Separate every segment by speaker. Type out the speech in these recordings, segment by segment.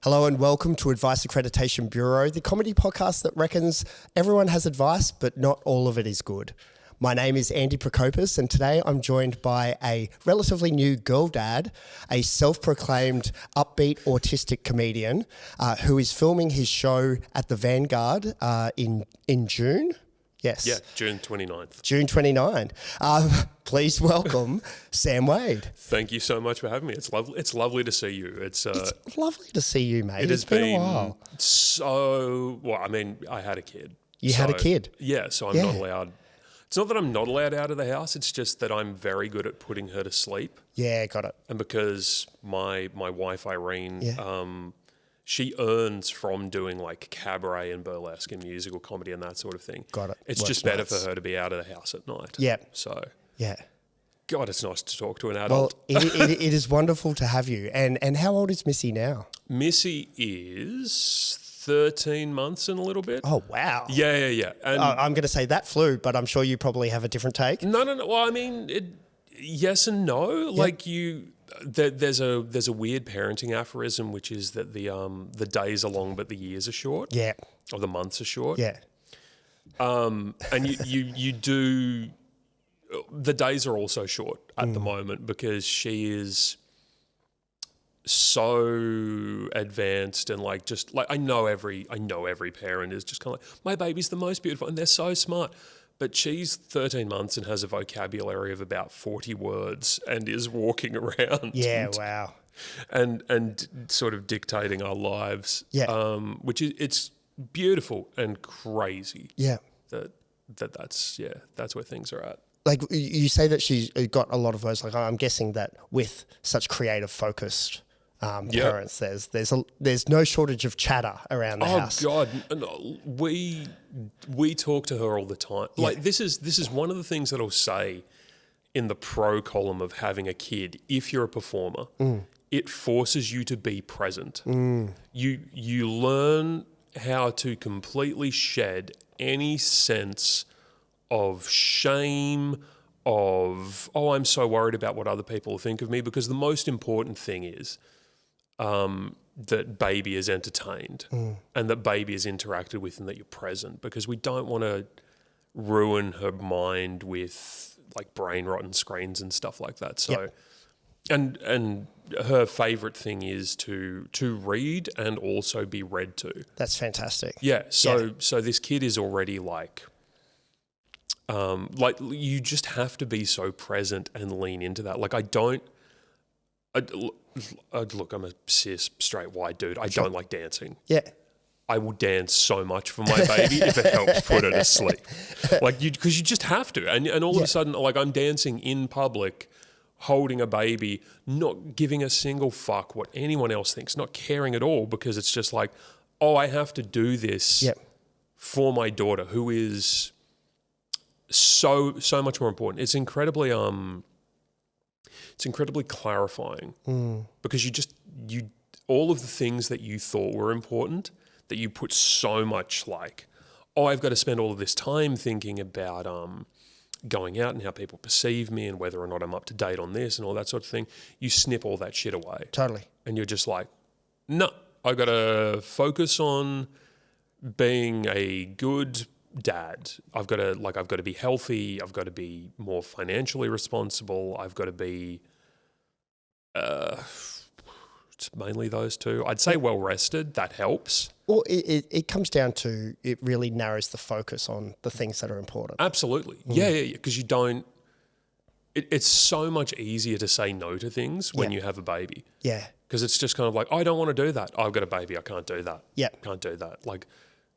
Speaker 1: Hello and welcome to Advice Accreditation Bureau, the comedy podcast that reckons everyone has advice, but not all of it is good. My name is Andy Prokopis, and today I'm joined by a relatively new girl dad, a self-proclaimed upbeat autistic comedian who is filming his show at the Vanguard in June. Yes.
Speaker 2: Yeah, June 29th.
Speaker 1: June 29. Please welcome Sam Wade.
Speaker 2: Thank you so much for having me. It's lovely. It's lovely to see you. It's
Speaker 1: lovely to see you, mate.
Speaker 2: It's
Speaker 1: been a while.
Speaker 2: Well, I mean, I had a kid.
Speaker 1: You had a kid?
Speaker 2: Yeah, so I'm not allowed. It's not that I'm not allowed out of the house. It's just that I'm very good at putting her to sleep.
Speaker 1: Yeah, got it.
Speaker 2: And because my wife, Irene, she earns from doing like cabaret and burlesque and musical comedy and that sort of thing.
Speaker 1: Got it.
Speaker 2: It's just better for her to be out of the house at night.
Speaker 1: Yeah.
Speaker 2: So,
Speaker 1: yeah.
Speaker 2: God, it's nice to talk to an adult.
Speaker 1: Well, it is wonderful to have you. And how old is Missy now?
Speaker 2: Missy is 13 months and a little bit.
Speaker 1: Oh, wow.
Speaker 2: Yeah. And
Speaker 1: I'm going to say that flew, but I'm sure you probably have a different take.
Speaker 2: No. Well, I mean, yes and no. Yep. Like there's a weird parenting aphorism, which is that the days are long, but the years are short.
Speaker 1: Yeah.
Speaker 2: Or the months are short.
Speaker 1: Yeah.
Speaker 2: And you do. The days are also short at the moment because she is so advanced and I know every parent is just kind of like, my baby's the most beautiful and they're so smart. But she's 13 months and has a vocabulary of about 40 words and is walking around.
Speaker 1: Yeah, wow.
Speaker 2: And sort of dictating our lives.
Speaker 1: Yeah.
Speaker 2: Which is, it's beautiful and crazy.
Speaker 1: Yeah.
Speaker 2: That's where things are at.
Speaker 1: Like you say that she's got a lot of words. Like I'm guessing that with such creative focused parents, there's no shortage of chatter around the house.
Speaker 2: Oh God, we talk to her all the time.
Speaker 1: Yeah.
Speaker 2: Like this is one of the things that I'll say in the pro column of having a kid. If you're a performer, it forces you to be present. You learn how to completely shed any sense of shame, of, I'm so worried about what other people think of me, because the most important thing is that baby is entertained and that baby is interacted with and that you're present, because we don't want to ruin her mind with like brain rot and screens and stuff like that. So, and her favourite thing is to read and also be read to.
Speaker 1: That's fantastic.
Speaker 2: Yeah. So this kid is already like you just have to be so present and lean into that. Like look, I'm a cis straight white dude. I don't like dancing.
Speaker 1: Yeah.
Speaker 2: I will dance so much for my baby if it helps put her to sleep. Because you just have to. And all of a sudden, like I'm dancing in public, holding a baby, not giving a single fuck what anyone else thinks, not caring at all, because it's just like, I have to do this for my daughter, who is so much more important. It's incredibly clarifying because all of the things that you thought were important, that you put so much like, I've got to spend all of this time thinking about going out and how people perceive me and whether or not I'm up to date on this and all that sort of thing. You snip all that shit away.
Speaker 1: Totally.
Speaker 2: And you're just like, no, I've got to focus on being a good dad. I've got to be healthy. I've got to be more financially responsible. I've got to be, it's mainly those two. I'd say well rested. That helps.
Speaker 1: Well, it comes down to, it really narrows the focus on the things that are important.
Speaker 2: Absolutely. Yeah. Because you don't. It's so much easier to say no to things when you have a baby.
Speaker 1: Yeah.
Speaker 2: Because it's just kind of like, I don't want to do that. I've got a baby. I can't do that.
Speaker 1: Yeah.
Speaker 2: Can't do that. Like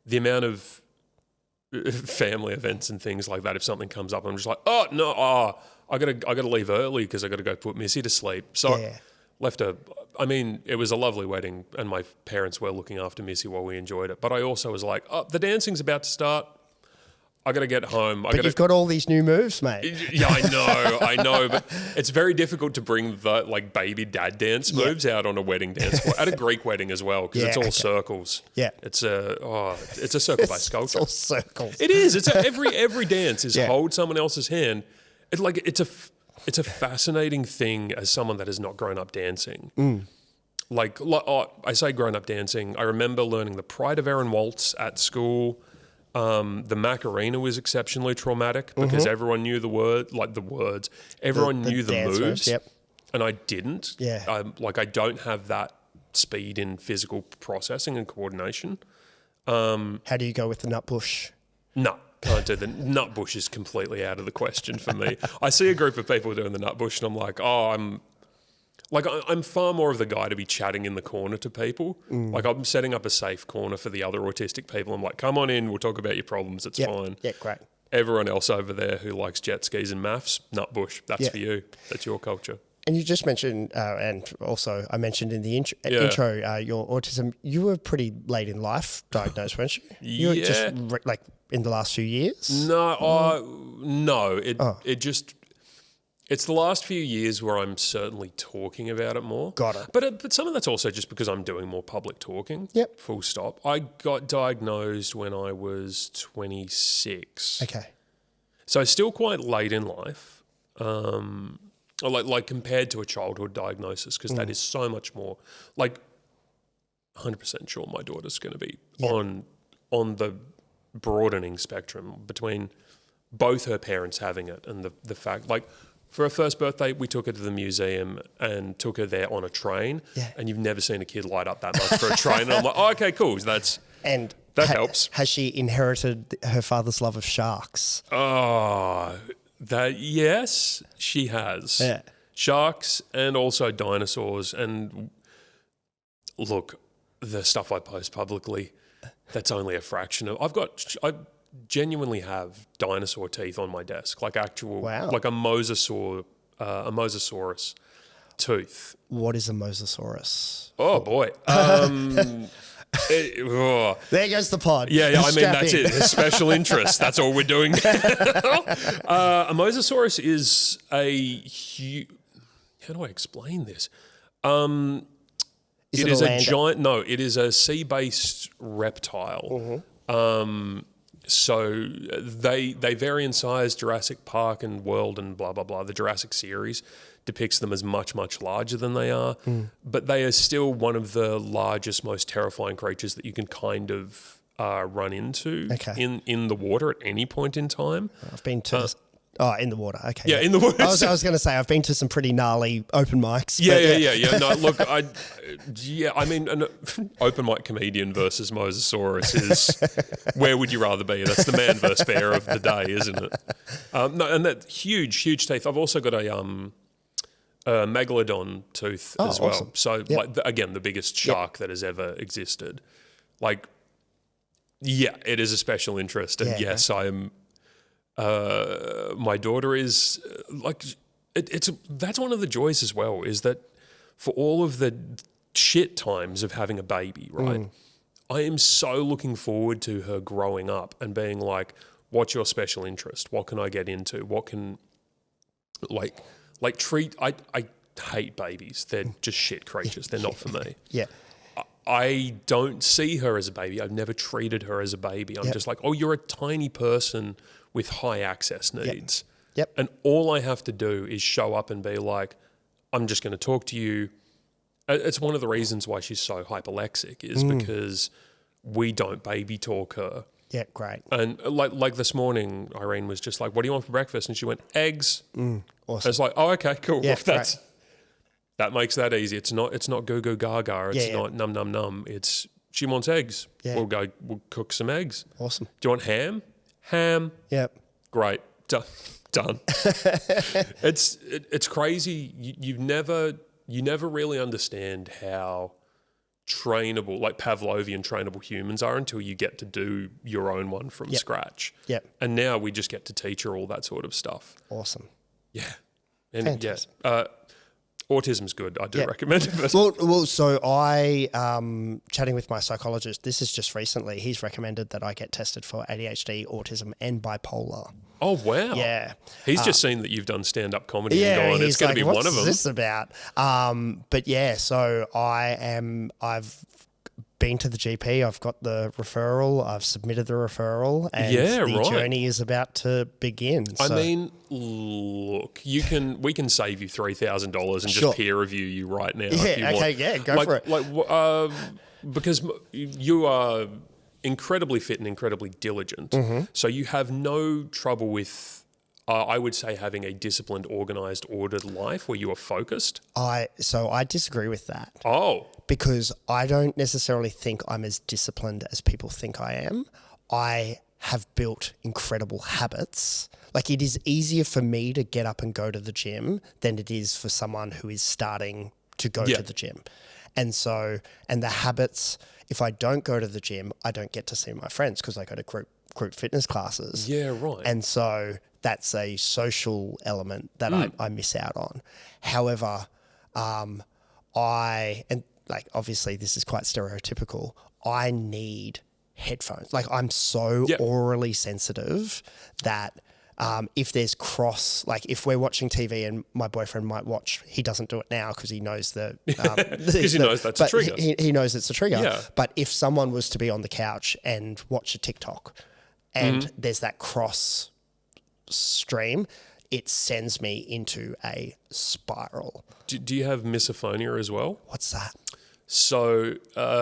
Speaker 2: the amount of family events and things like that, if something comes up, I'm just like, I gotta leave early because I gotta go put Missy to sleep. So it was a lovely wedding and my parents were looking after Missy while we enjoyed it. But I also was like, the dancing's about to start. I got to get home.
Speaker 1: You've got all these new moves, mate.
Speaker 2: Yeah, I know. But it's very difficult to bring the baby dad dance moves out on a wedding dance floor, at a Greek wedding as well, because it's all circles.
Speaker 1: Yeah.
Speaker 2: It's a circle-based culture.
Speaker 1: It's all circles.
Speaker 2: It is. Every dance is hold someone else's hand. It's a fascinating thing as someone that has not grown up dancing. I say grown up dancing. I remember learning the Pride of Erin waltz at school. The Macarena was exceptionally traumatic because everyone knew the words. Everyone knew the moves, and I didn't.
Speaker 1: Yeah.
Speaker 2: I don't have that speed in physical processing and coordination.
Speaker 1: How do you go with the nut bush?
Speaker 2: No, can't do the nut bush is completely out of the question for me. I see a group of people doing the nut bush and I'm like, I'm far more of the guy to be chatting in the corner to people. Like I'm setting up a safe corner for the other autistic people. I'm like, come on in, we'll talk about your problems, it's fine.
Speaker 1: Yeah, great.
Speaker 2: Everyone else over there who likes jet skis and maths, nut bush, that's for you. That's your culture.
Speaker 1: And you just mentioned, and also I mentioned in the intro, your autism. You were pretty late in life diagnosed, weren't you? You were just in the last few years?
Speaker 2: No. It's the last few years where I'm certainly talking about it more.
Speaker 1: Got it.
Speaker 2: But some of that's also just because I'm doing more public talking.
Speaker 1: Yep.
Speaker 2: Full stop. I got diagnosed when I was 26.
Speaker 1: Okay.
Speaker 2: So still quite late in life. Like compared to a childhood diagnosis, because that is so much more. Like, 100% sure my daughter's going to be on the broadening spectrum between both her parents having it and the fact, like, for her first birthday, we took her to the museum and took her there on a train.
Speaker 1: Yeah.
Speaker 2: And you've never seen a kid light up that much for a train. And I'm like, oh, okay, cool. That helps.
Speaker 1: Has she inherited her father's love of sharks?
Speaker 2: Oh, yes, she has.
Speaker 1: Yeah.
Speaker 2: Sharks and also dinosaurs. And look, the stuff I post publicly, that's only a fraction of. I genuinely have dinosaur teeth on my desk, like actual, like a mosasaurus tooth.
Speaker 1: What is a mosasaurus?
Speaker 2: Oh boy.
Speaker 1: There goes the pod.
Speaker 2: Yeah, I mean, that's it. A special interest. That's all we're doing. A mosasaurus is how do I explain this? It is a giant. No, it is a sea-based reptile. So they vary in size. Jurassic Park and World and blah blah blah. The Jurassic series depicts them as much larger than they are, but they are still one of the largest, most terrifying creatures that you can kind of run into in the water at any point in time.
Speaker 1: I've been to in the water. Okay.
Speaker 2: Yeah, in the water.
Speaker 1: I was going to say I've been to some pretty gnarly open mics.
Speaker 2: Yeah. No, look, I mean, an open mic comedian versus mosasaurus is where would you rather be? That's the man versus bear of the day, isn't it? No, and that huge teeth. I've also got a megalodon tooth as well.
Speaker 1: Awesome.
Speaker 2: So, again, the biggest shark that has ever existed. Like, it is a special interest, and yes, I am. My daughter is that's one of the joys as well, is that for all of the shit times of having a baby, right? I am so looking forward to her growing up and being like, what's your special interest? What can I get into? What can treat? I hate babies. They're just shit creatures. They're not for me.
Speaker 1: Yeah.
Speaker 2: I don't see her as a baby. I've never treated her as a baby. I'm just like, oh, you're a tiny person with high access needs.
Speaker 1: Yep.
Speaker 2: And all I have to do is show up and be like, I'm just going to talk to you. It's one of the reasons why she's so hyperlexic is because we don't baby talk her.
Speaker 1: Yeah, great.
Speaker 2: And like this morning, Irene was just like, what do you want for breakfast? And she went, eggs.
Speaker 1: Awesome.
Speaker 2: And it's like, oh, okay, cool.
Speaker 1: Yeah,
Speaker 2: Well, that makes that easy. It's not goo goo gaga. It's not num num num. It's she wants eggs.
Speaker 1: Yeah.
Speaker 2: We'll cook some eggs.
Speaker 1: Awesome.
Speaker 2: Do you want ham? Ham.
Speaker 1: Yep.
Speaker 2: Great. Done. It's crazy. You never really understand how trainable, like Pavlovian trainable humans are until you get to do your own one from scratch.
Speaker 1: Yep.
Speaker 2: And now we just get to teach her all that sort of stuff.
Speaker 1: Awesome.
Speaker 2: Yeah. And
Speaker 1: fantastic.
Speaker 2: Autism's good. I do recommend it.
Speaker 1: Well, so I, chatting with my psychologist, this is just recently, he's recommended that I get tested for ADHD, autism and bipolar.
Speaker 2: Oh, wow.
Speaker 1: Yeah.
Speaker 2: He's just seen that you've done stand-up comedy and gone, it's going to be one of them.
Speaker 1: What's this about? But yeah, so I've been to the GP. I've got the referral. I've submitted the referral, and the journey is about to begin.
Speaker 2: I mean, look, we can save you $3,000 and just peer review you right now.
Speaker 1: Yeah,
Speaker 2: if you want.
Speaker 1: yeah, go for it.
Speaker 2: Because you are incredibly fit and incredibly diligent, so you have no trouble with. I would say having a disciplined, organised, ordered life where you are focused.
Speaker 1: So I disagree with that.
Speaker 2: Oh.
Speaker 1: Because I don't necessarily think I'm as disciplined as people think I am. I have built incredible habits. Like, it is easier for me to get up and go to the gym than it is for someone who is starting to go to the gym. And the habits, if I don't go to the gym, I don't get to see my friends because I go to group fitness classes.
Speaker 2: Yeah, right.
Speaker 1: And so that's a social element that I miss out on. However, obviously this is quite stereotypical. I need headphones. Like, I'm so orally sensitive that if there's if we're watching TV and my boyfriend might watch, he doesn't do it now because he knows
Speaker 2: because he knows that's a trigger.
Speaker 1: He knows it's a trigger.
Speaker 2: Yeah.
Speaker 1: But if someone was to be on the couch and watch a TikTok and there's that cross stream, it sends me into a spiral.
Speaker 2: Do you have misophonia as well?
Speaker 1: What's that?
Speaker 2: So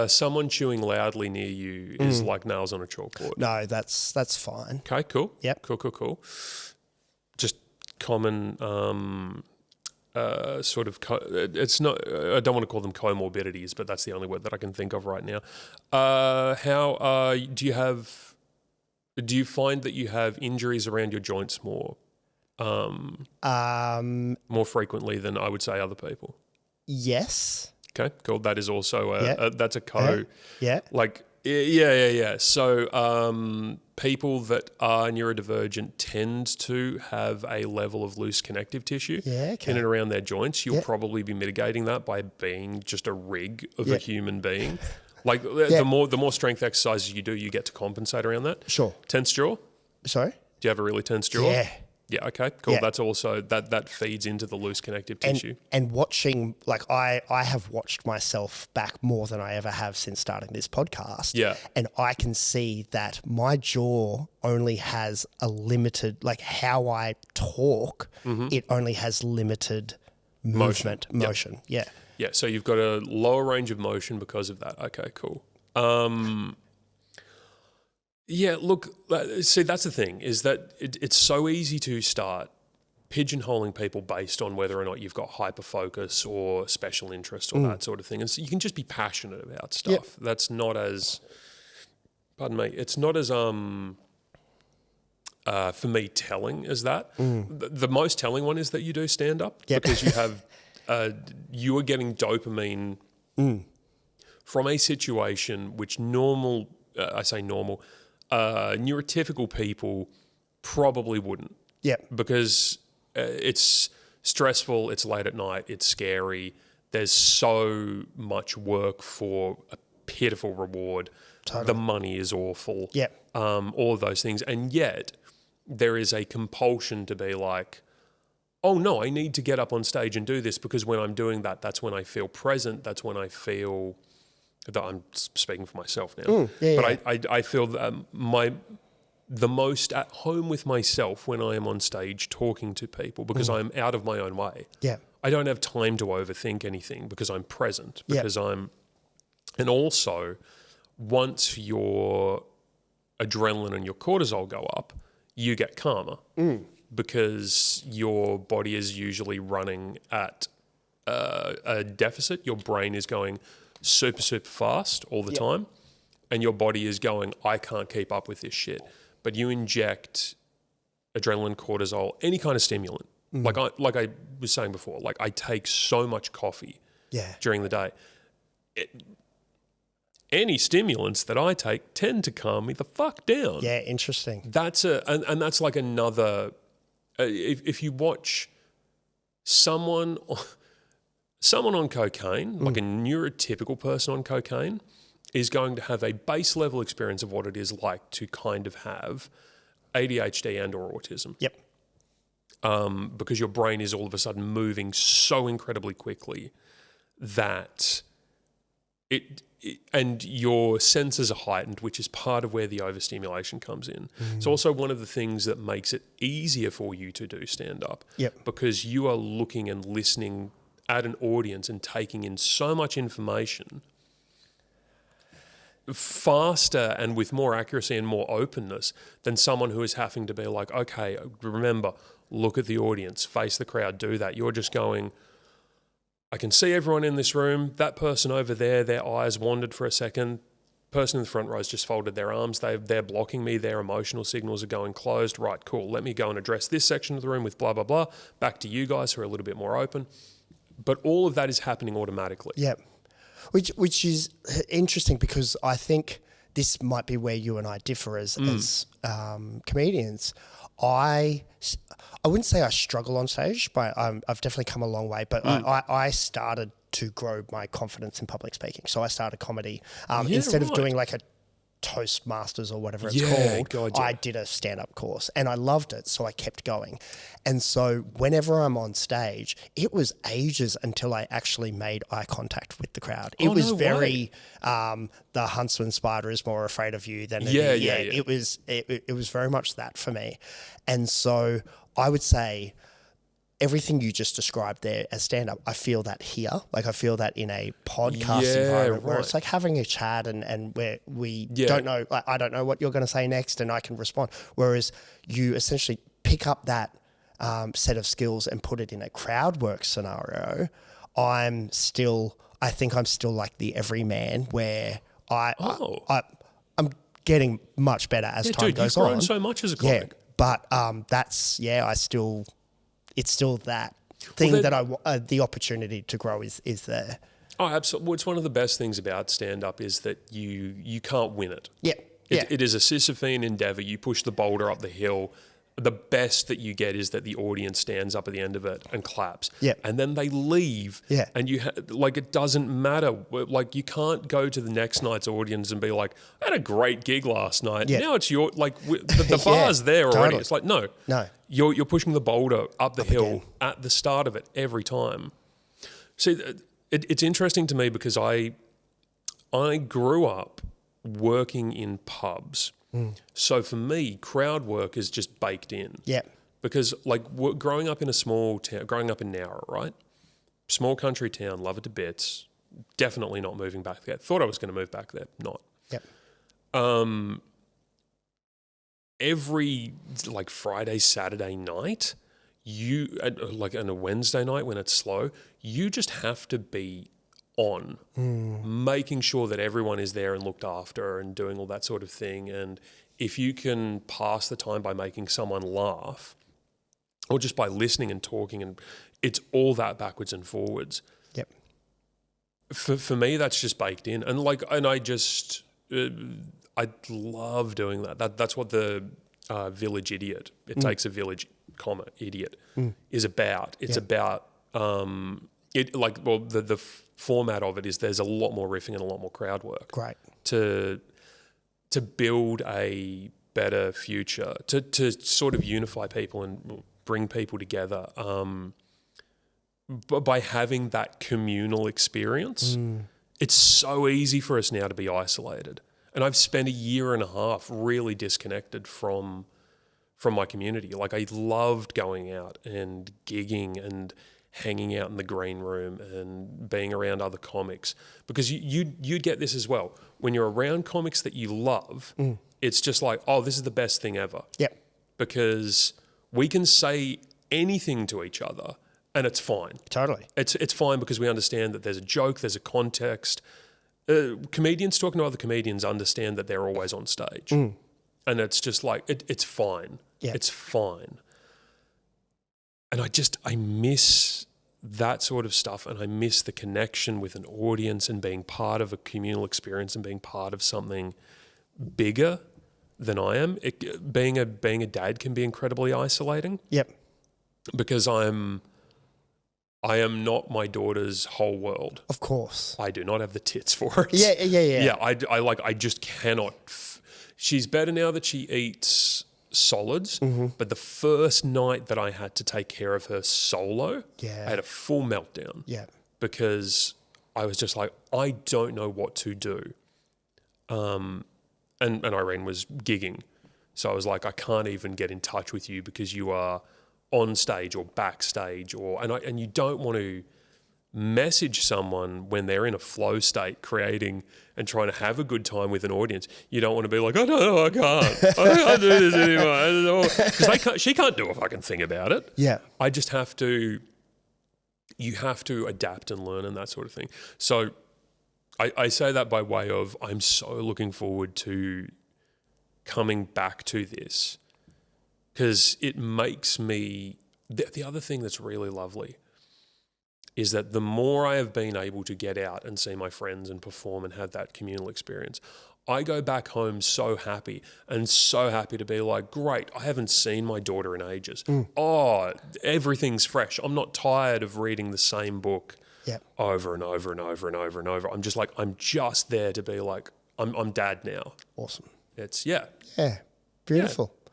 Speaker 2: someone chewing loudly near you is like nails on a chalkboard.
Speaker 1: No, that's fine.
Speaker 2: Okay, cool.
Speaker 1: Yep.
Speaker 2: Cool. Just common it's not, I don't want to call them comorbidities, but that's the only word that I can think of right now. Do you find that you have injuries around your joints more frequently than I would say other people?
Speaker 1: Yes.
Speaker 2: Okay, cool. That is also that's a co.
Speaker 1: Yeah.
Speaker 2: Like, yeah. So people that are neurodivergent tend to have a level of loose connective tissue in and around their joints. You'll probably be mitigating that by being just a rig of a human being. Like, the more strength exercises you do, you get to compensate around that.
Speaker 1: Sure.
Speaker 2: Tense jaw?
Speaker 1: Sorry?
Speaker 2: Do you have a really tense jaw?
Speaker 1: Yeah.
Speaker 2: Yeah, okay, cool.
Speaker 1: Yeah.
Speaker 2: That's also, that feeds into the loose connective tissue.
Speaker 1: And watching, like, I have watched myself back more than I ever have since starting this podcast.
Speaker 2: Yeah.
Speaker 1: And I can see that my jaw only has a limited, like, how I talk, it only has limited motion. Yeah.
Speaker 2: Yeah, so you've got a lower range of motion because of that. Okay, cool. Yeah, look, see, that's the thing, is that it's so easy to start pigeonholing people based on whether or not you've got hyperfocus or special interest or that sort of thing. And so you can just be passionate about stuff. Yep. That's not as, it's not as, for me, telling as that. The most telling one is that you do stand up because you have, you are getting dopamine from a situation which neurotypical people probably wouldn't.
Speaker 1: Yeah.
Speaker 2: Because it's stressful, it's late at night, it's scary. There's so much work for a pitiful reward. Totally. The money is awful.
Speaker 1: Yeah.
Speaker 2: All of those things. And yet there is a compulsion to be like, oh no, I need to get up on stage and do this because when I'm doing that, that's when I feel present. That's when I feel that I'm speaking for myself now. I feel that the most at home with myself when I am on stage talking to people because I'm out of my own way.
Speaker 1: Yeah.
Speaker 2: I don't have time to overthink anything because I'm present, because and also once your adrenaline and your cortisol go up, you get calmer because your body is usually running at a deficit. Your brain is going super fast all the time, and your body is going, I can't keep up with this shit. But you inject adrenaline, cortisol, any kind of stimulant. Like I was saying before, like I take so much coffee during the day. Any stimulants that I take tend to calm me the fuck down.
Speaker 1: Yeah, interesting.
Speaker 2: That's and that's like another. If you watch someone on cocaine, like a neurotypical person on cocaine, is going to have a base level experience of what it is like to kind of have ADHD and or autism.
Speaker 1: Yep.
Speaker 2: Because your brain is all of a sudden moving so incredibly quickly that and your senses are heightened, which is part of where the overstimulation comes in. It's also one of the things that makes it easier for you to do stand-up.
Speaker 1: Yep.
Speaker 2: Because you are looking and listening at an audience and taking in so much information faster and with more accuracy and more openness than someone who is having to be like, okay, remember, look at the audience, face the crowd, do that. You're just going, I can see everyone in this room. That person over there, their eyes wandered for a second. Person in the front row's just folded their arms. They're blocking me. Their emotional signals are going closed. Right, cool. Let me go and address this section of the room with blah, blah, blah. Back to you guys who are a little bit more open. But all of that is happening automatically.
Speaker 1: Yep. Which is interesting because I think this might be where you and I differ as comedians. I wouldn't say I struggle on stage, but I've definitely come a long way. But I started to grow my confidence in public speaking. So I started comedy instead of doing like a Toastmasters or whatever it's called. Gotcha. I did a stand-up course and I loved it, so I kept going. And so whenever I'm on stage, it was ages until I actually made eye contact with the crowd. It was very the huntsman spider is more afraid of you than it was very much that for me. And so I would say everything you just described there as stand-up, I feel that here. Like I feel that in a podcast environment where it's like having a chat and where we don't know, like, I don't know what you're going to say next and I can respond. Whereas you essentially pick up that set of skills and put it in a crowd work scenario. I think I'm still like the everyman where I'm getting much better as time goes on.
Speaker 2: You've grown so much as a comic.
Speaker 1: Yeah, but it's still that thing that the opportunity to grow is there.
Speaker 2: Oh, absolutely. Well, it's one of the best things about stand-up is that you can't win it.
Speaker 1: Yeah.
Speaker 2: It is a Sisyphean endeavour. You push the boulder up the hill. The best that you get is that the audience stands up at the end of it and claps.
Speaker 1: Yeah.
Speaker 2: And then they leave. Yeah. And it doesn't matter. Like you can't go to the next night's audience and be like, I had a great gig last night. Yeah. Now it's the bar's there already. Totally. It's like, no. You're pushing the boulder up the hill at the start of it every time. See, it's interesting to me because I grew up working in pubs. So for me, crowd work is just baked in. Yeah. Because growing up in a small town, growing up in Nowra, right? Small country town, love it to bits. Definitely not moving back there. Thought I was going to move back there, not.
Speaker 1: Yep.
Speaker 2: Every Friday, Saturday night, on a Wednesday night when it's slow, you just have to be on, making sure that everyone is there and looked after and doing all that sort of thing. And if you can pass the time by making someone laugh or just by listening and talking, and it's all that backwards and forwards. Yep. For me, that's just baked in. And I love doing that. That's what the Village Idiot, It Takes a Village, idiot, is about. It's about the format of it is there's a lot more riffing and a lot more crowd work. Great. To build a better future, to sort of unify people and bring people together. But by having that communal experience, it's so easy for us now to be isolated. And I've spent a year and a half really disconnected from my community. Like I loved going out and gigging and hanging out in the green room and being around other comics, because you'd get this as well. When you're around comics that you love, it's just like, oh, this is the best thing ever. Yep. Because we can say anything to each other and it's fine. Totally. It's fine because we understand that there's a joke, there's a context. Comedians talking to other comedians understand that they're always on stage. And it's just like, it's fine. Yep. It's fine. And I miss that sort of stuff, and I miss the connection with an audience and being part of a communal experience and being part of something bigger than I am. Being a dad can be incredibly isolating. Yep. Because I am not my daughter's whole world. Of course. I do not have the tits for it. Yeah. Yeah, I just cannot. She's better now that she eats solids, but the first night that I had to take care of her solo, I had a full meltdown. Yeah. Because I was just like, I don't know what to do. And Irene was gigging. So I was like, I can't even get in touch with you because you are on stage or backstage, and you don't want to message someone when they're in a flow state, creating and trying to have a good time with an audience. You don't want to be like, oh no, I can't. I can't do this anymore. I don't know, because she can't do a fucking thing about it.
Speaker 1: Yeah,
Speaker 2: I just have to. You have to adapt and learn and that sort of thing. So I say that by way of I'm so looking forward to coming back to this, because it makes me, the other thing that's really lovely is that the more I have been able to get out and see my friends and perform and have that communal experience, I go back home so happy to be like, great, I haven't seen my daughter in ages. Oh, everything's fresh. I'm not tired of reading the same book over and over and over and over and over. I'm just like, I'm just there to be like, I'm dad now.
Speaker 1: Awesome.
Speaker 2: It's,
Speaker 1: Yeah, beautiful. Yeah.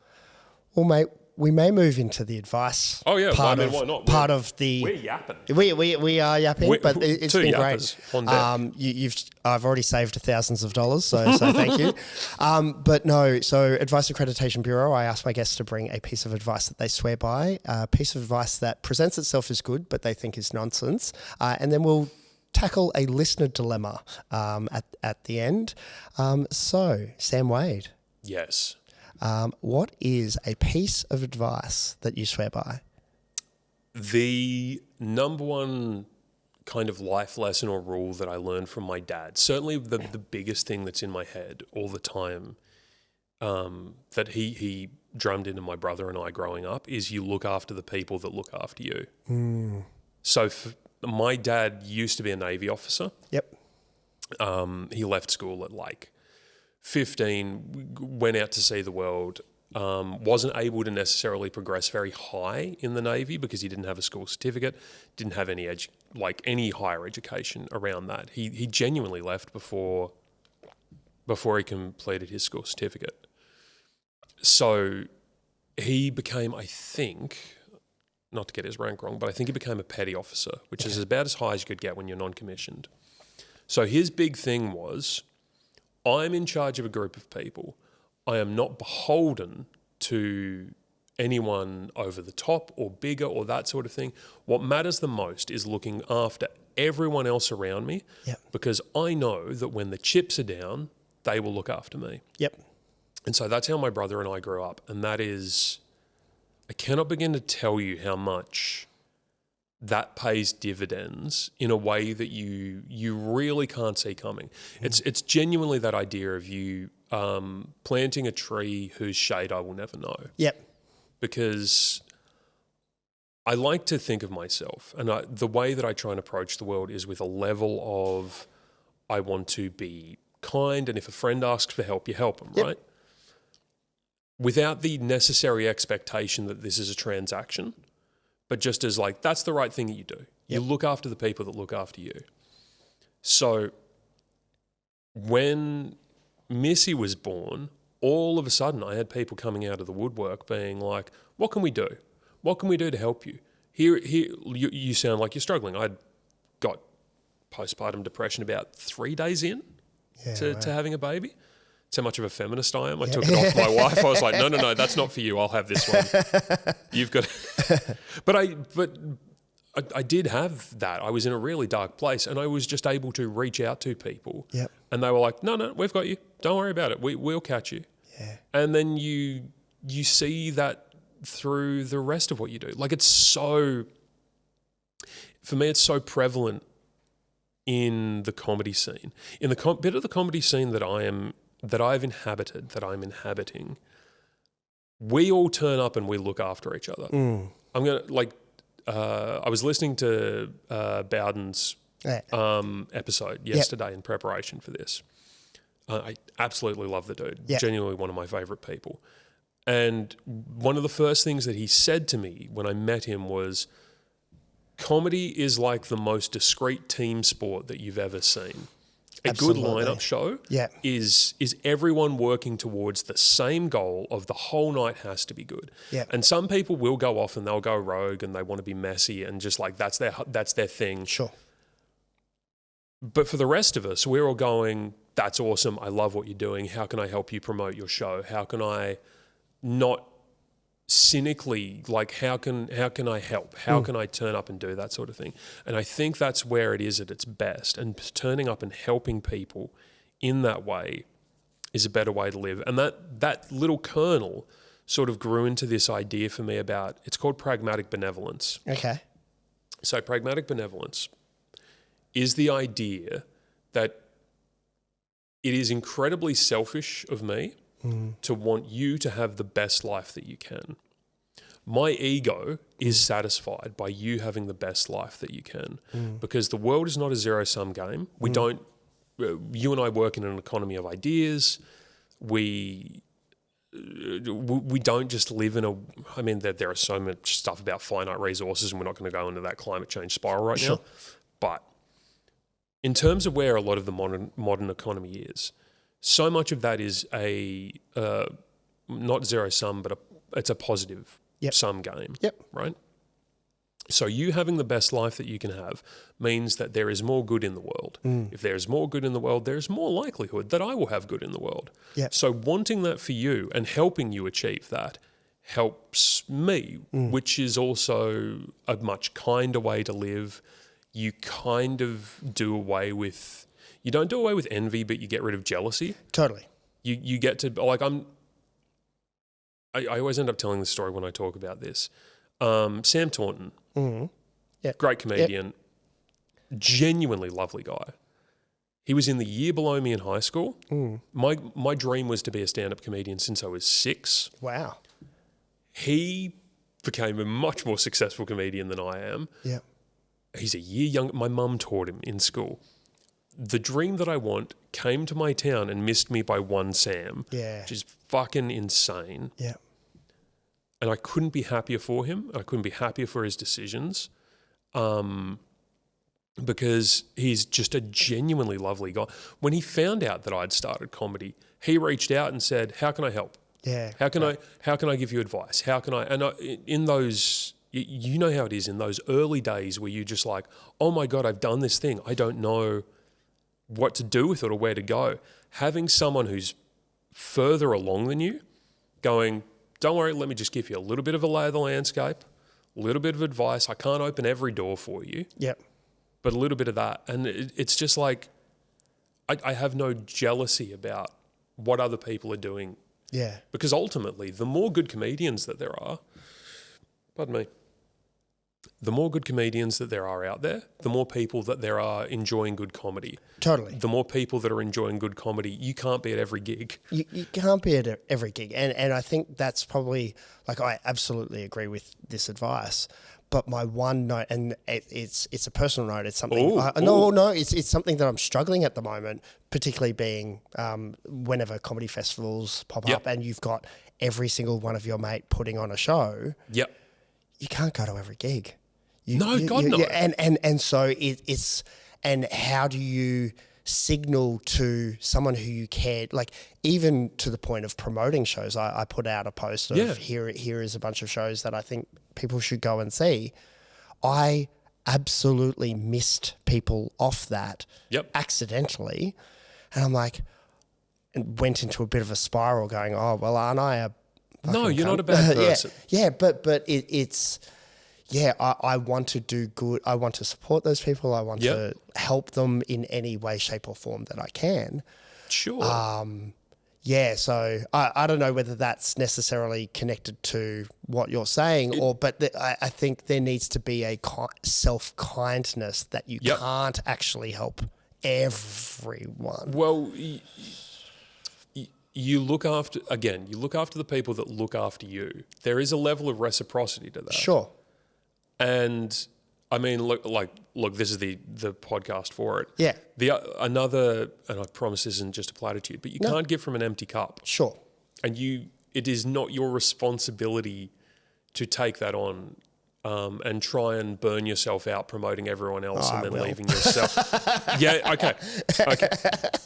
Speaker 1: Well, mate, we may move into the advice.
Speaker 2: Oh yeah, why not?
Speaker 1: Part of the
Speaker 2: we're yapping.
Speaker 1: We are yapping, but it's been great.
Speaker 2: On deck.
Speaker 1: I've already saved thousands of dollars, so thank you. But no, so Advice Accreditation Bureau, I ask my guests to bring a piece of advice that they swear by, a piece of advice that presents itself as good, but they think is nonsense, and then we'll tackle a listener dilemma at the end. So, Sam Wade.
Speaker 2: Yes.
Speaker 1: What is a piece of advice that you swear by?
Speaker 2: The number one kind of life lesson or rule that I learned from my dad, certainly the biggest thing that's in my head all the time, that he drummed into my brother and I growing up, is you look after the people that look after you. So my dad used to be a Navy officer.
Speaker 1: Yep.
Speaker 2: He left school at 15, went out to see the world, wasn't able to necessarily progress very high in the Navy because he didn't have a school certificate, didn't have any any higher education around that. He genuinely left before he completed his school certificate. So he became, I think, not to get his rank wrong, but I think he became a petty officer, which is about as high as you could get when you're non-commissioned. So his big thing was, I'm in charge of a group of people. I am not beholden to anyone over the top or bigger or that sort of thing. What matters the most is looking after everyone else around me, because I know that when the chips are down, they will look after me.
Speaker 1: Yep.
Speaker 2: And so that's how my brother and I grew up. And that is, I cannot begin to tell you how much that pays dividends in a way that you really can't see coming. It's genuinely that idea of you planting a tree whose shade I will never know.
Speaker 1: Yep.
Speaker 2: Because I like to think of myself, and the way that I try and approach the world is with a level of, I want to be kind, and if a friend asks for help, you help them, right? Without the necessary expectation that this is a transaction, but just as that's the right thing that you do. You look after the people that look after you. So when Missy was born, all of a sudden I had people coming out of the woodwork being like, what can we do? What can we do to help you? Here, you sound like you're struggling. I got postpartum depression about 3 days in to having a baby. That's how much of a feminist I am. I took it off my wife. I was like, no, that's not for you. I'll have this one. You've got But I did have that. I was in a really dark place, and I was just able to reach out to people.
Speaker 1: Yep.
Speaker 2: And they were like, no, we've got you. Don't worry about it. We'll catch you.
Speaker 1: Yeah.
Speaker 2: And then you see that through the rest of what you do. It's so, for me, it's so prevalent in the comedy scene. In the bit of the comedy scene that I'm inhabiting, we all turn up and we look after each other. I'm going to, I was listening to Bowden's episode yesterday in preparation for this. I absolutely love the dude. Genuinely one of my favourite people. And one of the first things that he said to me when I met him was, comedy is like the most discreet team sport that you've ever seen. A good lineup show is everyone working towards the same goal of the whole night has to be good. And some people will go off and they'll go rogue and they want to be messy and just that's their thing.
Speaker 1: Sure.
Speaker 2: But for the rest of us, we're all going, that's awesome. I love what you're doing. How can I help you promote your show? How can I not cynically, like, how can I help? How can I turn up and do that sort of thing? And I think that's where it is at its best. And turning up and helping people in that way is a better way to live. And that little kernel sort of grew into this idea for me about, it's called pragmatic benevolence.
Speaker 1: Okay.
Speaker 2: So pragmatic benevolence is the idea that it is incredibly selfish of me to want you to have the best life that you can. My ego is satisfied by you having the best life that you can because the world is not a zero-sum game. We don't, you and I work in an economy of ideas. We don't just live in a, I mean, there are so much stuff about finite resources and we're not going to go into that climate change spiral right now. But in terms of where a lot of the modern economy is, so much of that is a not zero sum, but it's a positive sum game. Right. So you having the best life that you can have means that there is more good in the world. If there's more good in the world, there's more likelihood that I will have good in the world. So wanting that for you and helping you achieve that helps me, which is also a much kinder way to live. You kind of do away with, you don't do away with envy, but you get rid of jealousy.
Speaker 1: Totally.
Speaker 2: You get to, like, I always end up telling the story when I talk about this. Sam Taunton, great comedian, genuinely lovely guy. He was in the year below me in high school. My dream was to be a stand-up comedian since I was 6.
Speaker 1: Wow.
Speaker 2: He became a much more successful comedian than I am.
Speaker 1: Yeah.
Speaker 2: He's a year younger. My mum taught him in school. The dream that I want came to my town and missed me by one Sam.
Speaker 1: Yeah.
Speaker 2: Which is fucking insane.
Speaker 1: Yeah.
Speaker 2: And I couldn't be happier for him. I couldn't be happier for his decisions because he's just a genuinely lovely guy. When he found out that I'd started comedy, he reached out and said, how can I help?
Speaker 1: Yeah.
Speaker 2: How can I give you advice? How can I, and in those, you know how it is in those early days where you're just like, oh my God, I've done this thing. I don't know what to do with it or where to go. Having someone who's further along than you going, don't worry, let me just give you a little bit of a lay of the landscape, a little bit of advice. I can't open every door for you.
Speaker 1: Yep.
Speaker 2: But a little bit of that. And it's just like, I have no jealousy about what other people are doing.
Speaker 1: Yeah.
Speaker 2: Because ultimately, the more good comedians that there are, pardon me, the more good comedians that there are out there, the more people that there are enjoying good comedy.
Speaker 1: Totally.
Speaker 2: The more people that are enjoying good comedy, you can't be at every gig.
Speaker 1: You can't be at every gig. And I think that's probably, like, I absolutely agree with this advice. But my one note, and it's a personal note, it's something, it's something that I'm struggling at the moment, particularly being whenever comedy festivals pop up and you've got every single one of your mate putting on a show.
Speaker 2: Yep.
Speaker 1: You can't go to every gig.
Speaker 2: No.
Speaker 1: And so it's, and how do you signal to someone who you cared, like even to the point of promoting shows? I put out a post of here is a bunch of shows that I think people should go and see. I absolutely missed people off that accidentally. And I'm like, and went into a bit of a spiral going, oh, well, aren't I a
Speaker 2: No, you're not a bad person.
Speaker 1: but it's, I want to do good. I want to support those people. I want to help them in any way, shape or form that I can.
Speaker 2: Sure.
Speaker 1: So I don't know whether that's necessarily connected to what you're saying but I think there needs to be a self-kindness that you can't actually help everyone.
Speaker 2: Well, you look after the people that look after you. There is a level of reciprocity to that.
Speaker 1: Sure.
Speaker 2: And I mean, look, this is the podcast for it.
Speaker 1: Yeah.
Speaker 2: And I promise this isn't just a platitude, but you can't give from an empty cup.
Speaker 1: Sure.
Speaker 2: And it is not your responsibility to take that on and try and burn yourself out promoting everyone else and then leaving yourself. Okay.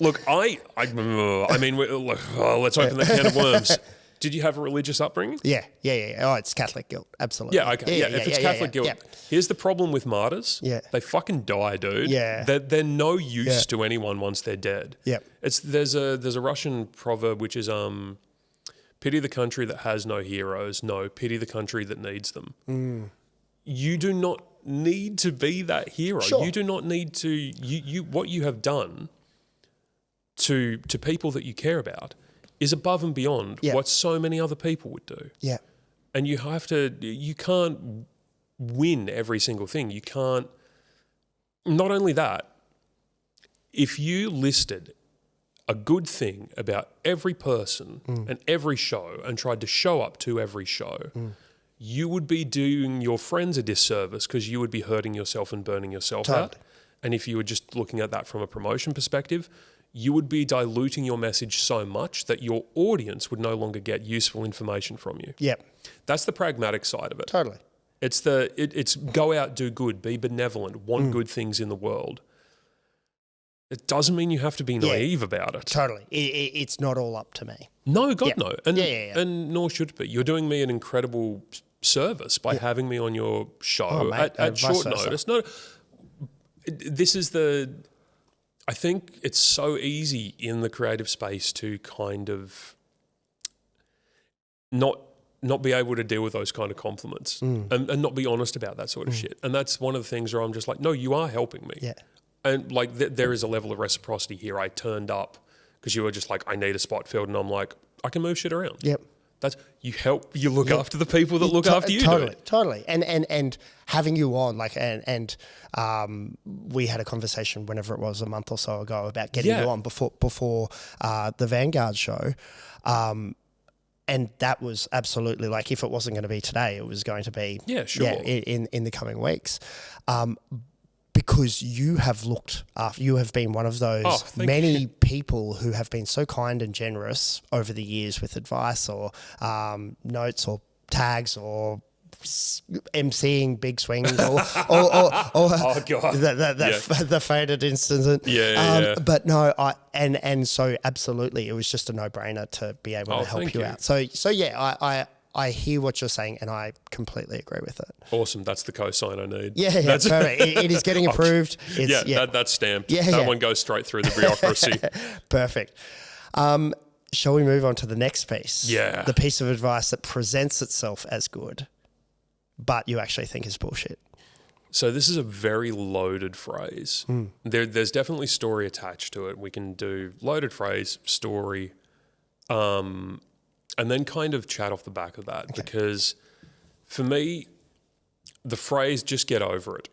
Speaker 2: Look, I mean, let's open that can of worms. Did you have a religious upbringing?
Speaker 1: Yeah. Oh, it's Catholic guilt. Absolutely.
Speaker 2: Yeah, okay. Yeah, if it's Catholic guilt.
Speaker 1: Yeah.
Speaker 2: Here's the problem with martyrs.
Speaker 1: Yeah.
Speaker 2: They fucking die, dude.
Speaker 1: Yeah.
Speaker 2: They're no use to anyone once they're dead.
Speaker 1: Yeah.
Speaker 2: There's a Russian proverb which is pity the country that has no heroes. No, pity the country that needs them. You do not need to be that hero.
Speaker 1: Sure.
Speaker 2: You do not need to you what you have done to people that you care about is above and beyond what so many other people would do.
Speaker 1: Yeah.
Speaker 2: And you can't win every single thing. You can't, not only that, if you listed a good thing about every person and every show and tried to show up to every show, you would be doing your friends a disservice because you would be hurting yourself and burning yourself out. And if you were just looking at that from a promotion perspective, you would be diluting your message so much that your audience would no longer get useful information from you.
Speaker 1: Yep.
Speaker 2: That's the pragmatic side of it.
Speaker 1: Totally.
Speaker 2: It's go out, do good, be benevolent, want good things in the world. It doesn't mean you have to be naive about it.
Speaker 1: Totally. It's not all up to me.
Speaker 2: No, God, no. And,
Speaker 1: and
Speaker 2: nor should it be. You're doing me an incredible service by having me on your show at short notice. No, this is I think it's so easy in the creative space to kind of not be able to deal with those kind of compliments and not be honest about that sort of shit. And that's one of the things where I'm just like, no, you are helping me.
Speaker 1: Yeah.
Speaker 2: And like there is a level of reciprocity here. I turned up because you were just like, I need a spot filled. And I'm like, I can move shit around.
Speaker 1: Yep.
Speaker 2: That's you look after the people that look after you.
Speaker 1: Totally. And having you on, like, and we had a conversation whenever it was a month or so ago about getting you on before the Vanguard show. And that was absolutely like, if it wasn't going to be today, it was going to be in the coming weeks. Because you have looked after, you have been one of those many people who have been so kind and generous over the years with advice or notes or tags or emceeing big swings or
Speaker 2: oh God,
Speaker 1: the faded incident. But no, and so absolutely, it was just a no-brainer to be able to help you out. So I hear what you're saying, and I completely agree with it.
Speaker 2: Awesome. That's the cosign I need.
Speaker 1: That's perfect. It is getting approved.
Speaker 2: That's stamped. That one goes straight through the bureaucracy.
Speaker 1: Perfect. Shall we move on to the next piece?
Speaker 2: Yeah.
Speaker 1: The piece of advice that presents itself as good, but you actually think is bullshit.
Speaker 2: So this is a very loaded phrase. There's definitely story attached to it. We can do loaded phrase, story, and then kind of chat off the back of that, because for me, the phrase "just get over it,"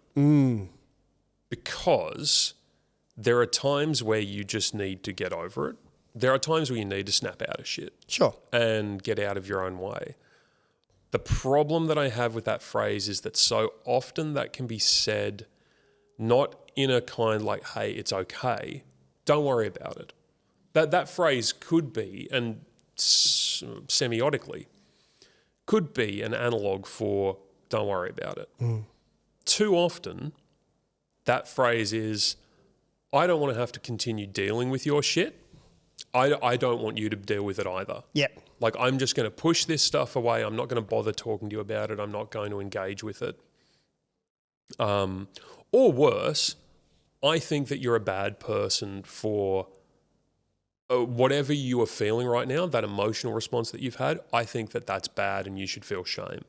Speaker 2: because there are times where you just need to get over it. There are times where you need to snap out of shit, and get out of your own way. The problem that I have with that phrase is that so often that can be said not in a kind like, "Hey, it's okay, don't worry about it." That phrase could be, and semiotically, could be an analog for "don't worry about it." Too often, that phrase is, "I don't want to have to continue dealing with your shit. I don't want you to deal with it either." Like, I'm just going to push this stuff away. I'm not going to bother talking to you about it. I'm not going to engage with it. Or worse, I think that you're a bad person for whatever you are feeling right now, that emotional response that you've had. I think that that's bad and you should feel shame.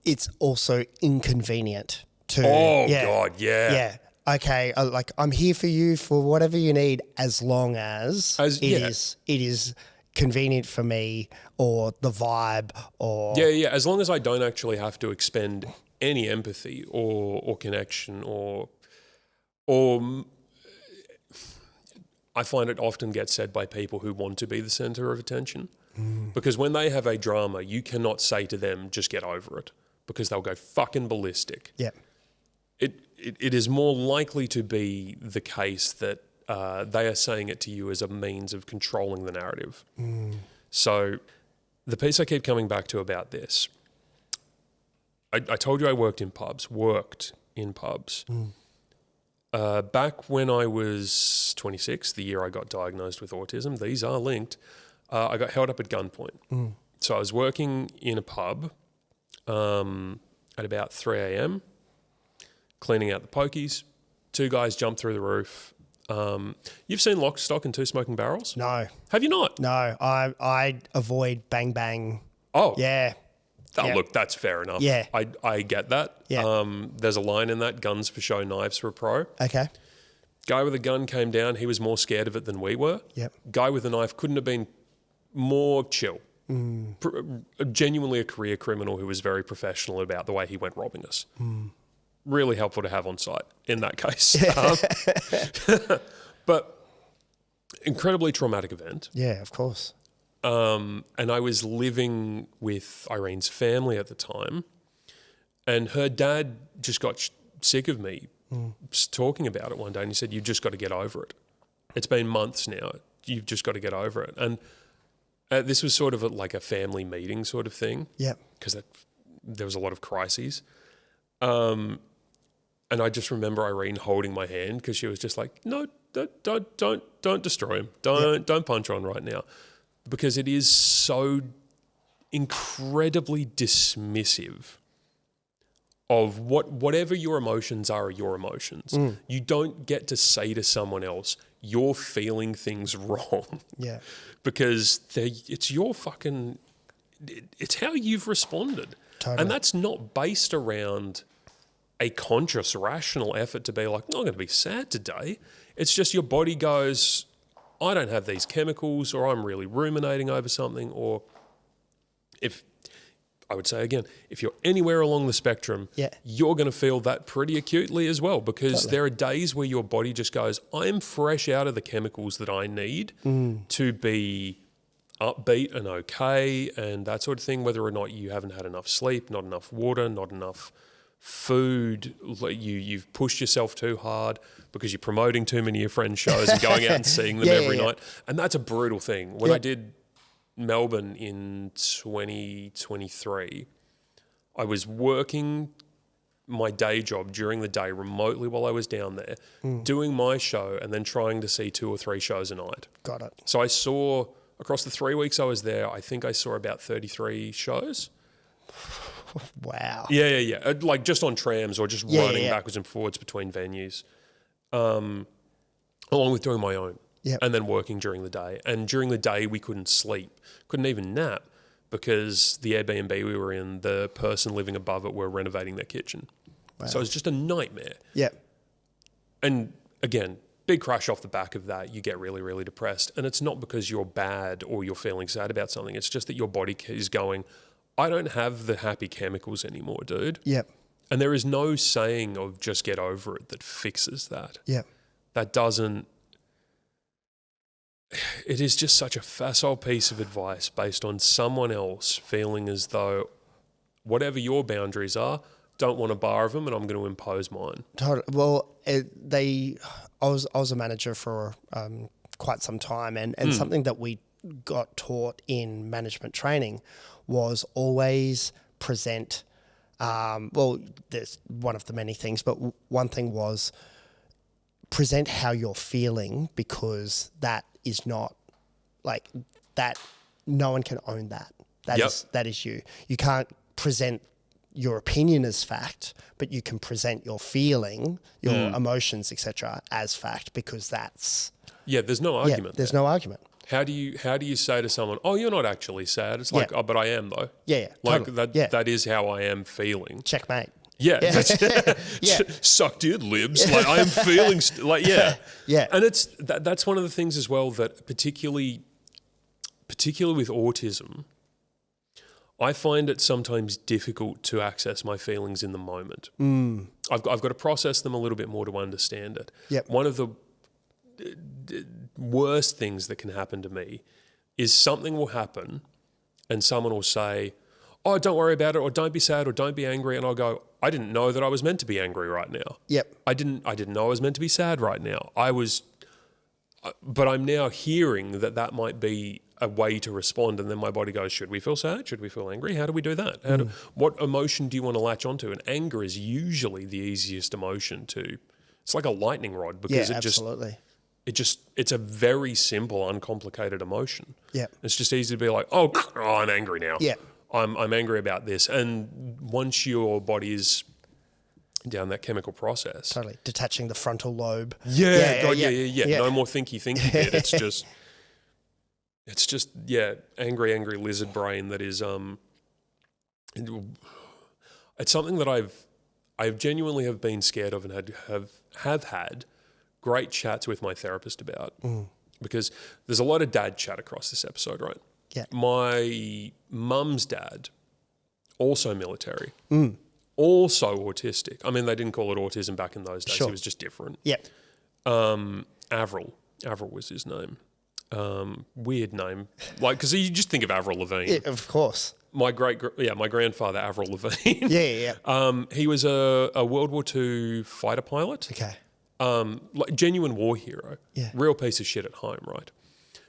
Speaker 2: It's
Speaker 1: also inconvenient too.
Speaker 2: God, yeah.
Speaker 1: Okay, like, I'm here for you for whatever you need, as long as it is convenient for me, or the vibe, or
Speaker 2: as long as I don't actually have to expend any empathy or connection or I find it often gets said by people who want to be the center of attention, because when they have a drama, you cannot say to them, "just get over it," because they'll go fucking ballistic. It is more likely to be the case that they are saying it to you as a means of controlling the narrative. So the piece I keep coming back to about this, I told you I worked in pubs. Back when I was 26, the year I got diagnosed with autism, these are linked, I got held up at gunpoint. So I was working in a pub at about 3 a.m, cleaning out the pokies. Two guys jumped through the roof. You've seen Lock, Stock and Two Smoking Barrels?
Speaker 1: No.
Speaker 2: Have you not?
Speaker 1: No. I avoid bang bang.
Speaker 2: Oh.
Speaker 1: Yeah.
Speaker 2: Oh,
Speaker 1: Yeah.
Speaker 2: look, that's fair enough.
Speaker 1: Yeah.
Speaker 2: I get that.
Speaker 1: Yeah.
Speaker 2: There's a line in that, guns for show, knives for a pro.
Speaker 1: Okay.
Speaker 2: Guy with a gun came down. He was more scared of it than we were.
Speaker 1: Yep.
Speaker 2: Guy with a knife couldn't have been more chill. Genuinely a career criminal who was very professional about the way he went robbing us. Really helpful to have on site in that case. But incredibly traumatic event.
Speaker 1: Yeah, of course.
Speaker 2: And I was living with Irene's family at the time, and her dad just got sick of me talking about it one day, and he said, "You've just got to get over it. It's been months now. You've just got to get over it." And this was sort of like a family meeting sort of thing.
Speaker 1: Yeah.
Speaker 2: Because there was a lot of crises. And I just remember Irene holding my hand because she was just like, "No, don't destroy him. Don't punch on right now." Because it is so incredibly dismissive of whatever your emotions are your emotions. You don't get to say to someone else, "You're feeling things wrong."
Speaker 1: Yeah.
Speaker 2: Because it's your fucking, it's how you've responded.
Speaker 1: Totally.
Speaker 2: And that's not based around a conscious, rational effort to be like, "I'm not going to be sad today." It's just your body goes, "I don't have these chemicals," or "I'm really ruminating over something," or if, I would say again, if you're anywhere along the spectrum, you're going to feel that pretty acutely as well, because there are days where your body just goes, "I'm fresh out of the chemicals that I need to be upbeat and okay," and that sort of thing, whether or not you haven't had enough sleep, not enough water, not enough food, you've pushed yourself too hard because you're promoting too many of your friends' shows and going out and seeing them every night. And that's a brutal thing. When I did Melbourne in 2023, I was working my day job during the day remotely while I was down there, doing my show and then trying to see 2 or 3 shows a night.
Speaker 1: Got it.
Speaker 2: So I saw, across the 3 weeks I was there, I think I saw about 33 shows.
Speaker 1: Wow.
Speaker 2: Yeah. Like just on trams or just running backwards and forwards between venues, along with doing my own. And then working during the day. And during the day, we couldn't sleep, couldn't even nap, because the Airbnb we were in, the person living above it were renovating their kitchen. Wow. So it was just a nightmare. Yeah. And again, big crash off the back of that, you get really, really depressed. And it's not because you're bad or you're feeling sad about something. It's just that your body is going, "I don't have the happy chemicals anymore, dude."
Speaker 1: Yep.
Speaker 2: And there is no saying of "just get over it" that fixes that.
Speaker 1: Yep.
Speaker 2: That doesn't. It is just such a facile piece of advice based on someone else feeling as though whatever your boundaries are, don't want a bar of them and I'm going to impose mine.
Speaker 1: Totally. Well, I was a manager for quite some time, and something that we got taught in management training was always present. There's one of the many things, but one thing was present how you're feeling, because that is not like that. No one can own that. That is you. You can't present your opinion as fact, but you can present your feeling, your emotions, etc., as fact, because that's
Speaker 2: there's no argument.
Speaker 1: There's no argument.
Speaker 2: How do you say to someone, "Oh, you're not actually sad"? It's like, "Oh, but I am though." Like
Speaker 1: totally.
Speaker 2: that is how I am feeling.
Speaker 1: Checkmate.
Speaker 2: Suck did libs. Like I am feeling and it's that's one of the things as well that particularly with autism, I find it sometimes difficult to access my feelings in the moment. I've got to process them a little bit more to understand it. One of the worst things that can happen to me is something will happen and someone will say, "Oh, don't worry about it," or "Don't be sad," or "Don't be angry," and I'll go, "I didn't know that I was meant to be angry right now. I didn't know I was meant to be sad right now. But I'm now hearing that might be a way to respond," and then my body goes, "Should we feel sad? Should we feel angry? How do we do that? What emotion do you want to latch onto?" And anger is usually the easiest emotion to. It's like a lightning rod because it's a very simple, uncomplicated emotion.
Speaker 1: Yeah.
Speaker 2: It's just easy to be like, oh, I'm angry now.
Speaker 1: Yeah.
Speaker 2: I'm angry about this. And once your body is down that chemical process.
Speaker 1: Totally. Detaching the frontal lobe.
Speaker 2: Yeah. No more thinky bit. It's just angry lizard brain that is it's something that I've genuinely have been scared of and have had great chats with my therapist about, because there's a lot of dad chat across this episode, right?
Speaker 1: Yeah.
Speaker 2: My mum's dad, also military, also autistic. I mean, they didn't call it autism back in those days.
Speaker 1: Sure.
Speaker 2: It was just different.
Speaker 1: Yeah.
Speaker 2: Avril was his name. Weird name, like, because you just think of Avril Lavigne.
Speaker 1: Yeah, of course.
Speaker 2: My grandfather, Avril Lavigne.
Speaker 1: Yeah.
Speaker 2: He was a World War II fighter pilot.
Speaker 1: Okay.
Speaker 2: Like genuine war hero.
Speaker 1: Yeah.
Speaker 2: Real piece of shit at home, right?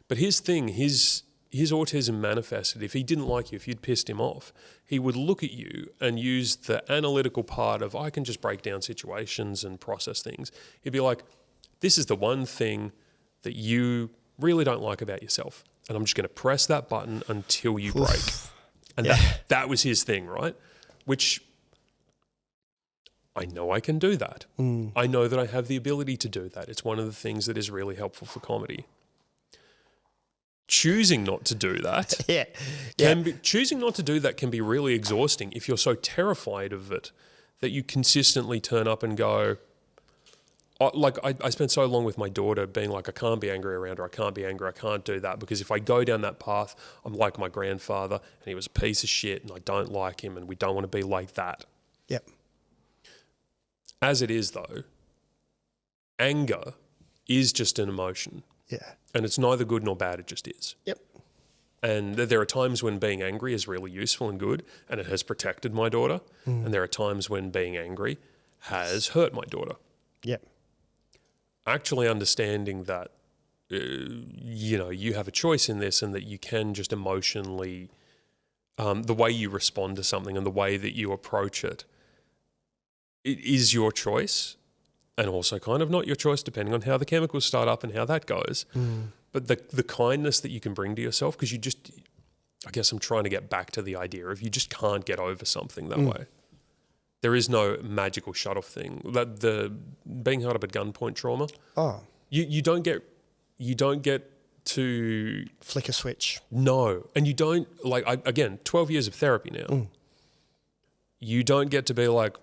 Speaker 2: But his autism manifested. If he didn't like you, if you'd pissed him off, he would look at you and use the analytical part of, I can just break down situations and process things. He'd be like, this is the one thing that you really don't like about yourself, and I'm just going to press that button until you break. And that was his thing, right? Which I know I can do that. I know that I have the ability to do that. It's one of the things that is really helpful for comedy. Choosing not to do that choosing not to do that can be really exhausting if you're so terrified of it that you consistently turn up and go, I spent so long with my daughter being like, I can't be angry around her. I can't be angry. I can't do that, because if I go down that path, I'm like my grandfather and he was a piece of shit and I don't like him and we don't want to be like that.
Speaker 1: Yep.
Speaker 2: As it is, though, anger is just an emotion.
Speaker 1: Yeah.
Speaker 2: And it's neither good nor bad. It just is.
Speaker 1: Yep.
Speaker 2: And there are times when being angry is really useful and good, and it has protected my daughter. And there are times when being angry has hurt my daughter.
Speaker 1: Yep.
Speaker 2: Actually understanding that, you have a choice in this, and that you can just emotionally, the way you respond to something and the way that you approach it, it is your choice, and also kind of not your choice depending on how the chemicals start up and how that goes. But the kindness that you can bring to yourself, because I guess I'm trying to get back to the idea of you just can't get over something that way. There is no magical shut-off thing. That the being held up at gunpoint trauma.
Speaker 1: Oh.
Speaker 2: You don't get to
Speaker 1: Flick a switch.
Speaker 2: No, and you don't 12 years of therapy now. You don't get to be like,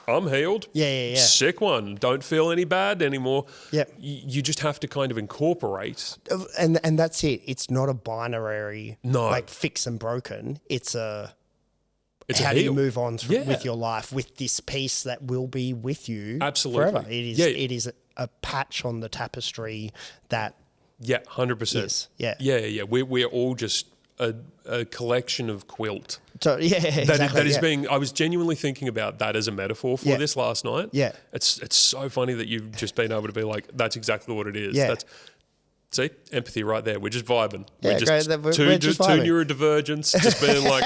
Speaker 2: I'm healed.
Speaker 1: Yeah.
Speaker 2: Sick one. Don't feel any bad anymore.
Speaker 1: Yep.
Speaker 2: You just have to kind of incorporate.
Speaker 1: And that's it. It's not a binary fix and broken. It's how do you move on with your life with this piece that will be with you forever. It is a patch on the tapestry that
Speaker 2: 100%.
Speaker 1: Yeah.
Speaker 2: We're all just a collection of quilt.
Speaker 1: So, exactly.
Speaker 2: That is being. I was genuinely thinking about that as a metaphor for this last night.
Speaker 1: Yeah,
Speaker 2: it's so funny that you've just been able to be like, that's exactly what it is.
Speaker 1: Yeah.
Speaker 2: See, empathy right there. We're just vibing.
Speaker 1: Yeah,
Speaker 2: we're just
Speaker 1: we're just vibing.
Speaker 2: Two neurodivergence, just being like,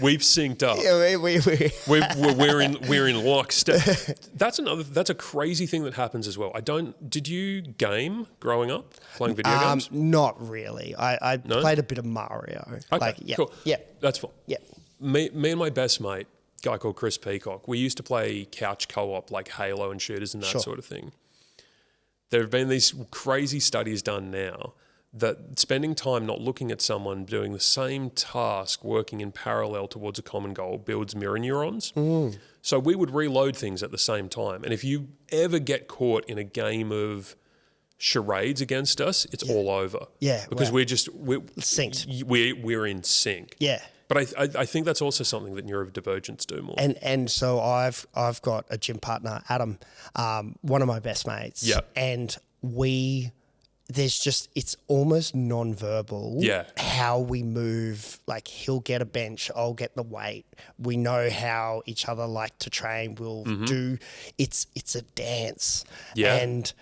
Speaker 2: we've synced up.
Speaker 1: Yeah,
Speaker 2: we're in lockstep. That's a crazy thing that happens as well. Did you game growing up, playing video games?
Speaker 1: Not really. I played a bit of Mario.
Speaker 2: Okay, cool.
Speaker 1: Yeah.
Speaker 2: That's fine.
Speaker 1: Yeah.
Speaker 2: Me and my best mate, a guy called Chris Peacock, we used to play couch co-op like Halo and shooters and that sort of thing. There have been these crazy studies done now that spending time not looking at someone doing the same task, working in parallel towards a common goal, builds mirror neurons. So we would reload things at the same time. And if you ever get caught in a game of charades against us, it's all over.
Speaker 1: Yeah.
Speaker 2: Because we're
Speaker 1: synced.
Speaker 2: We're in sync.
Speaker 1: Yeah.
Speaker 2: But I think that's also something that neurodivergents do more.
Speaker 1: And so I've got a gym partner, Adam, one of my best mates.
Speaker 2: Yeah.
Speaker 1: And it's almost non-verbal how we move. Like, he'll get a bench, I'll get the weight. We know how each other like to train. We'll do, it's a dance.
Speaker 2: Yeah.
Speaker 1: And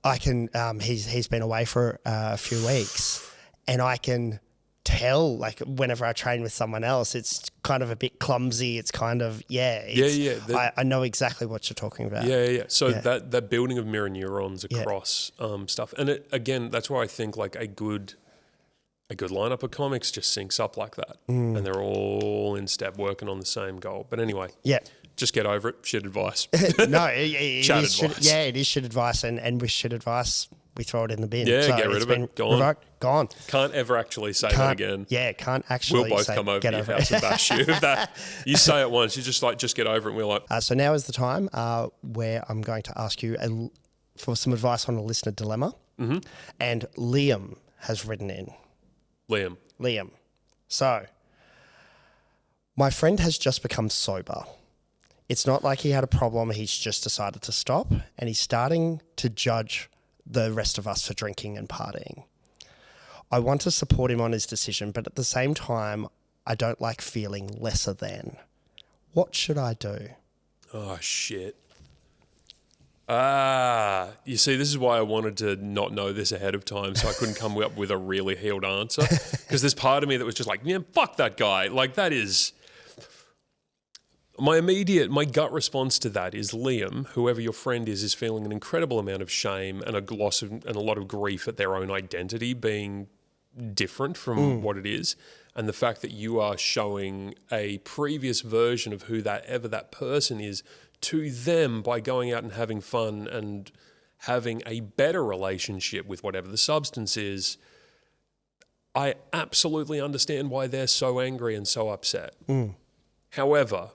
Speaker 1: I can, he's been away for a few weeks, and I can tell, like whenever I train with someone else, it's kind of a bit clumsy. It's kind of, I know exactly what you're talking about.
Speaker 2: Yeah. So that building of mirror neurons across stuff. And again, that's why I think like a good lineup of comics just syncs up like that. And they're all in step working on the same goal. But anyway. Yeah. Just get over it. Shit advice.
Speaker 1: No, it is shit advice. And with shit advice, we throw it in the bin.
Speaker 2: Yeah, so get rid of it.
Speaker 1: Gone.
Speaker 2: Can't ever actually say that again.
Speaker 1: Yeah, can't actually
Speaker 2: We'll both come over to your house and bash you. You say it once, you just get over it. And we're like...
Speaker 1: So now is the time where I'm going to ask you for some advice on a listener dilemma. Mm-hmm. And Liam has written in.
Speaker 2: Liam.
Speaker 1: So, my friend has just become sober. It's not like he had a problem, he's just decided to stop, and he's starting to judge the rest of us for drinking and partying. I want to support him on his decision, but at the same time, I don't like feeling lesser than. What should I do?
Speaker 2: Oh, shit. You see, this is why I wanted to not know this ahead of time, so I couldn't come up with a really healed answer. Because there's part of me that was just like, yeah, fuck that guy. Like, that is... My gut response to that is Liam, whoever your friend is feeling an incredible amount of shame and a lot of grief at their own identity being different from what it is. And the fact that you are showing a previous version of who that person is to them by going out and having fun and having a better relationship with whatever the substance is. I absolutely understand why they're so angry and so upset. However,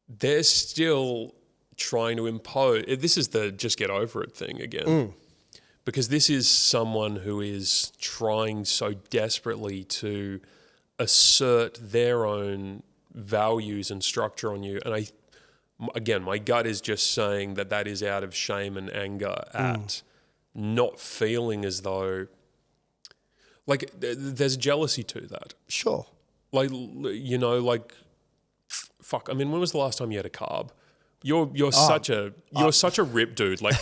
Speaker 2: they're still trying to impose... This is the just get over it thing again. Because this is someone who is trying so desperately to assert their own values and structure on you. And again, my gut is just saying that is out of shame and anger at not feeling as though... Like, there's jealousy to that.
Speaker 1: Sure.
Speaker 2: Like, you know, like... Fuck, I mean, when was the last time you had a carb? You're such a rip dude. Like,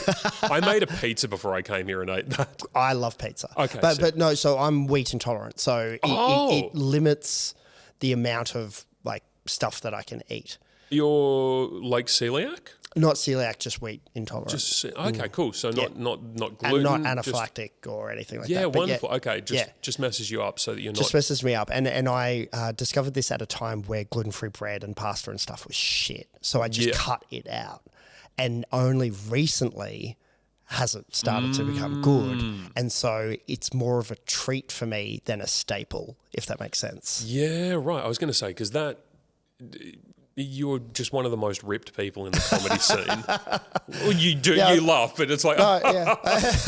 Speaker 2: I made a pizza before I came here and ate that.
Speaker 1: I love pizza.
Speaker 2: Okay.
Speaker 1: But no, so I'm wheat intolerant. So it limits the amount of like stuff that I can eat.
Speaker 2: You're like celiac?
Speaker 1: Not celiac, just wheat intolerant.
Speaker 2: Okay, cool. So not gluten.
Speaker 1: And not anaphylactic or anything like that.
Speaker 2: Yeah, wonderful. Okay, just messes you up so that you're not...
Speaker 1: Just messes me up. And I discovered this at a time where gluten-free bread and pasta and stuff was shit. So I just cut it out. And only recently has it started to become good. And so it's more of a treat for me than a staple, if that makes sense.
Speaker 2: Yeah, right. I was going to say, because that... You're just one of the most ripped people in the comedy scene. Well, you do, you laugh, but it's like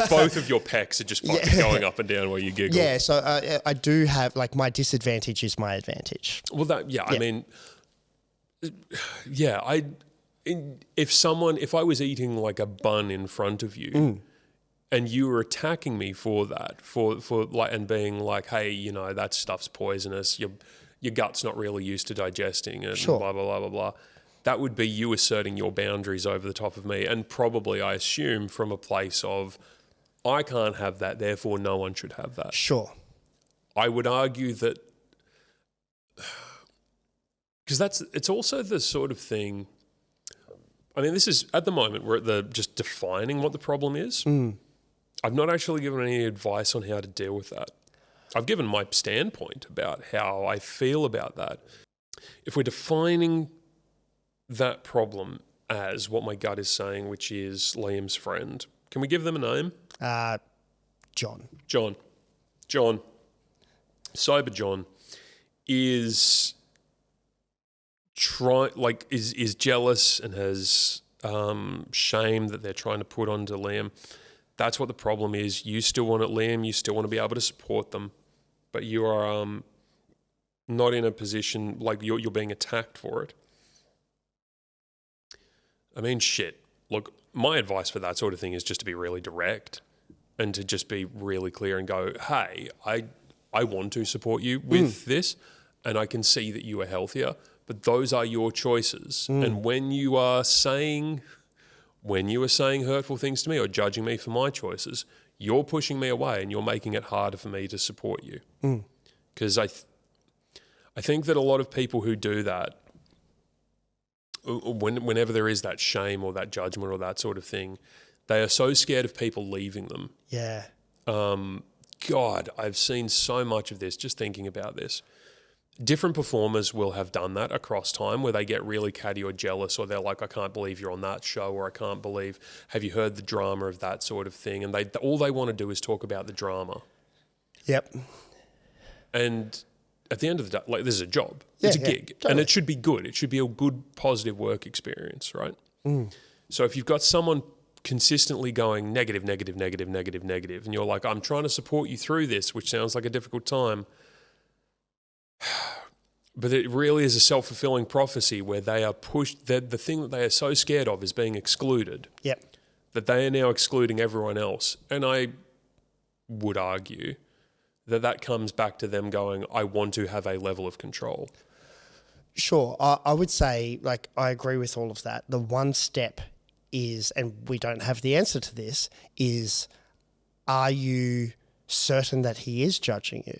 Speaker 2: both of your pecs are just fucking going up and down while you giggle.
Speaker 1: Yeah, so I do have, like, my disadvantage is my advantage.
Speaker 2: Well, I mean, if I was eating like a bun in front of you and you were attacking me for that, for like, and being like, hey, you know, that stuff's poisonous, your gut's not really used to digesting it, and blah, blah, blah, blah, blah. That would be you asserting your boundaries over the top of me. And probably, I assume, from a place of, I can't have that, therefore no one should have that.
Speaker 1: Sure.
Speaker 2: I would argue that, because it's also the sort of thing, I mean, this is, at the moment, we're at just defining what the problem is. I've not actually given any advice on how to deal with that. I've given my standpoint about how I feel about that. If we're defining that problem as what my gut is saying, which is Liam's friend, can we give them a name?
Speaker 1: John.
Speaker 2: Sober John is jealous and has shame that they're trying to put onto Liam. That's what the problem is. You still want it, Liam. You still want to be able to support them, but you are not in a position, like you're being attacked for it. I mean, shit. Look, my advice for that sort of thing is just to be really direct and to just be really clear and go, hey, I want to support you with this, and I can see that you are healthier, but those are your choices. And when you are saying when you are saying hurtful things to me or judging me for my choices, you're pushing me away and you're making it harder for me to support you. Because I think that a lot of people who do that, whenever there is that shame or that judgment or that sort of thing, they are so scared of people leaving them.
Speaker 1: Yeah.
Speaker 2: God, I've seen so much of this just thinking about this. Different performers will have done that across time where they get really catty or jealous, or they're like, I can't believe you're on that show, or I can't believe, have you heard the drama of that sort of thing? And all they want to do is talk about the drama.
Speaker 1: Yep.
Speaker 2: And at the end of the day, like, this is a job.
Speaker 1: Yeah,
Speaker 2: it's a gig.
Speaker 1: Totally.
Speaker 2: And it should be good. It should be a good, positive work experience, right? So if you've got someone consistently going negative, negative, negative, negative, negative, and you're like, I'm trying to support you through this, which sounds like a difficult time, but it really is a self-fulfilling prophecy where they are pushed, the thing that they are so scared of is being excluded.
Speaker 1: Yep.
Speaker 2: That they are now excluding everyone else. And I would argue that comes back to them going, I want to have a level of control.
Speaker 1: Sure. I would say, like, I agree with all of that. The one step is, and we don't have the answer to this, is, are you certain that he is judging you?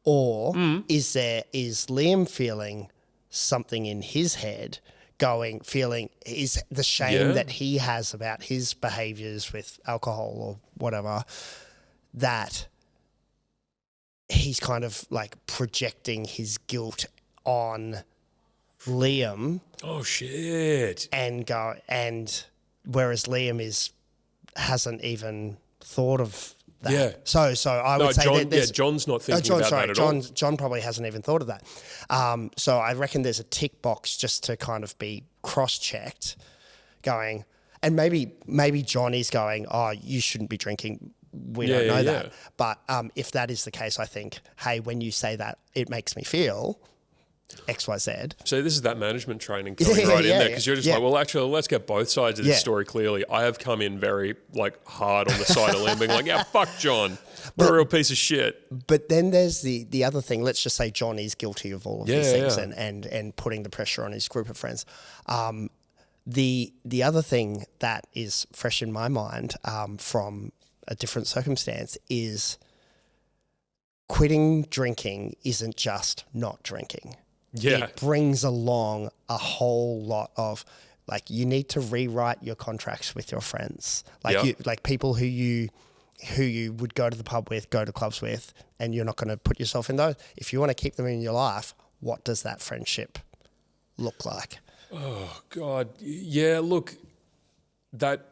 Speaker 1: Or is Liam feeling something in his head is the shame that he has about his behaviours with alcohol or whatever, that he's kind of like projecting his guilt on Liam.
Speaker 2: Oh shit.
Speaker 1: And whereas Liam hasn't even thought of that.
Speaker 2: Yeah.
Speaker 1: So I would say
Speaker 2: John,
Speaker 1: that
Speaker 2: John's not thinking about that at all.
Speaker 1: John probably hasn't even thought of that. So I reckon there's a tick box just to kind of be cross-checked, going, and maybe John is going, oh, you shouldn't be drinking. We don't know that. But if that is the case, I think, hey, when you say that, it makes me feel XYZ.
Speaker 2: So this is that management training coming in there, because you're just like, well, actually, let's get both sides of this story clearly. I have come in very like hard on the side of Liam, being like, yeah, fuck John, we're a real piece of shit.
Speaker 1: But then there's the other thing. Let's just say John is guilty of all of these things and putting the pressure on his group of friends. The other thing that is fresh in my mind from a different circumstance is quitting drinking isn't just not drinking.
Speaker 2: Yeah.
Speaker 1: It brings along a whole lot of, like, you need to rewrite your contracts with your friends. Like people who you would go to the pub with, go to clubs with, and you're not going to put yourself in those. If you want to keep them in your life, what does that friendship look like?
Speaker 2: Oh God. Yeah, look, that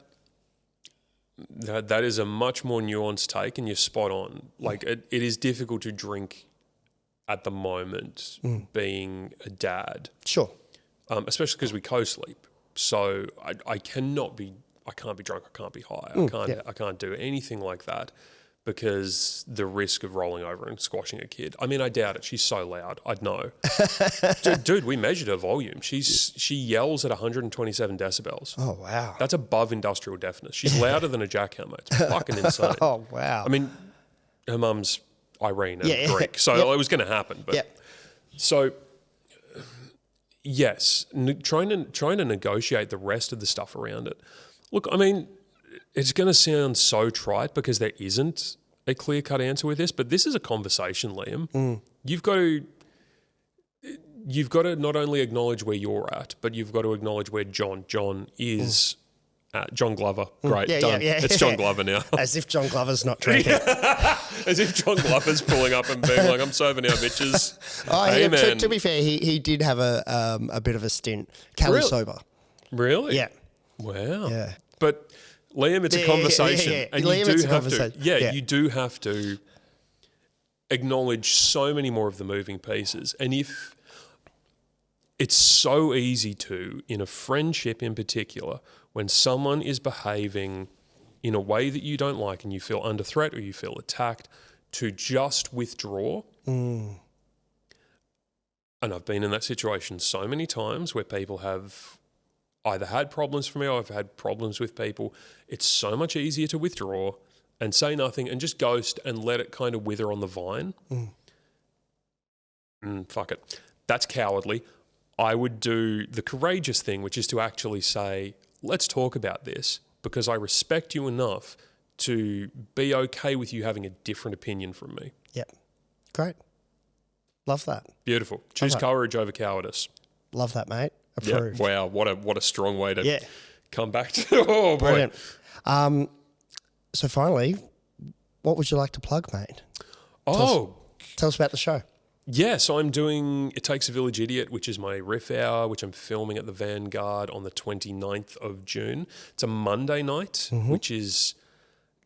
Speaker 2: is a much more nuanced take, and you're spot on. Like it is difficult to drink at the moment being a dad.
Speaker 1: Sure.
Speaker 2: Especially because we co-sleep. So I can't be drunk, I can't be high, I can't do anything like that, because the risk of rolling over and squashing a kid. I mean, I doubt it. She's so loud. I'd know. Dude, we measured her volume. She yells at 127 decibels.
Speaker 1: Oh, wow.
Speaker 2: That's above industrial deafness. She's louder than a jackhammer. It's fucking insane.
Speaker 1: Oh, wow.
Speaker 2: I mean, her mum's Irene and Greek, so it was going to happen. But so, yes, trying to negotiate the rest of the stuff around it. Look, I mean, it's going to sound so trite because there isn't a clear-cut answer with this, but this is a conversation, Liam. You've got to not only acknowledge where you're at, but you've got to acknowledge where John is. John Glover, great, done. It's John Glover now.
Speaker 1: As if John Glover's not drinking.
Speaker 2: As if John Glover's pulling up and being like, I'm serving our bitches. Hey, man.
Speaker 1: To be fair, he did have a bit of a stint. Cali sober.
Speaker 2: Really?
Speaker 1: Yeah.
Speaker 2: Wow.
Speaker 1: Yeah.
Speaker 2: But Liam, it's a conversation. And
Speaker 1: Liam,
Speaker 2: you do have to. You do have to acknowledge so many more of the moving pieces. And if it's so easy to, in a friendship in particular, when someone is behaving in a way that you don't like and you feel under threat or you feel attacked, to just withdraw. And I've been in that situation so many times where people have either had problems for me or I've had problems with people. It's so much easier to withdraw and say nothing and just ghost and let it kind of wither on the vine. Fuck it. That's cowardly. I would do the courageous thing, which is to actually say, let's talk about this because I respect you enough to be okay with you having a different opinion from me.
Speaker 1: Yep. Great. Love that.
Speaker 2: Beautiful. Choose courage over cowardice.
Speaker 1: Love that, mate. Approved.
Speaker 2: Yeah. Wow. What a strong way to
Speaker 1: Yeah.
Speaker 2: come back to. Oh, boy.
Speaker 1: Brilliant. So finally, what would you like to plug, mate? Tell us about the show.
Speaker 2: Yeah, so I'm doing It Takes a Village Idiot, which is my riff hour, which I'm filming at the Vanguard on the 29th of June. It's a Monday night, which is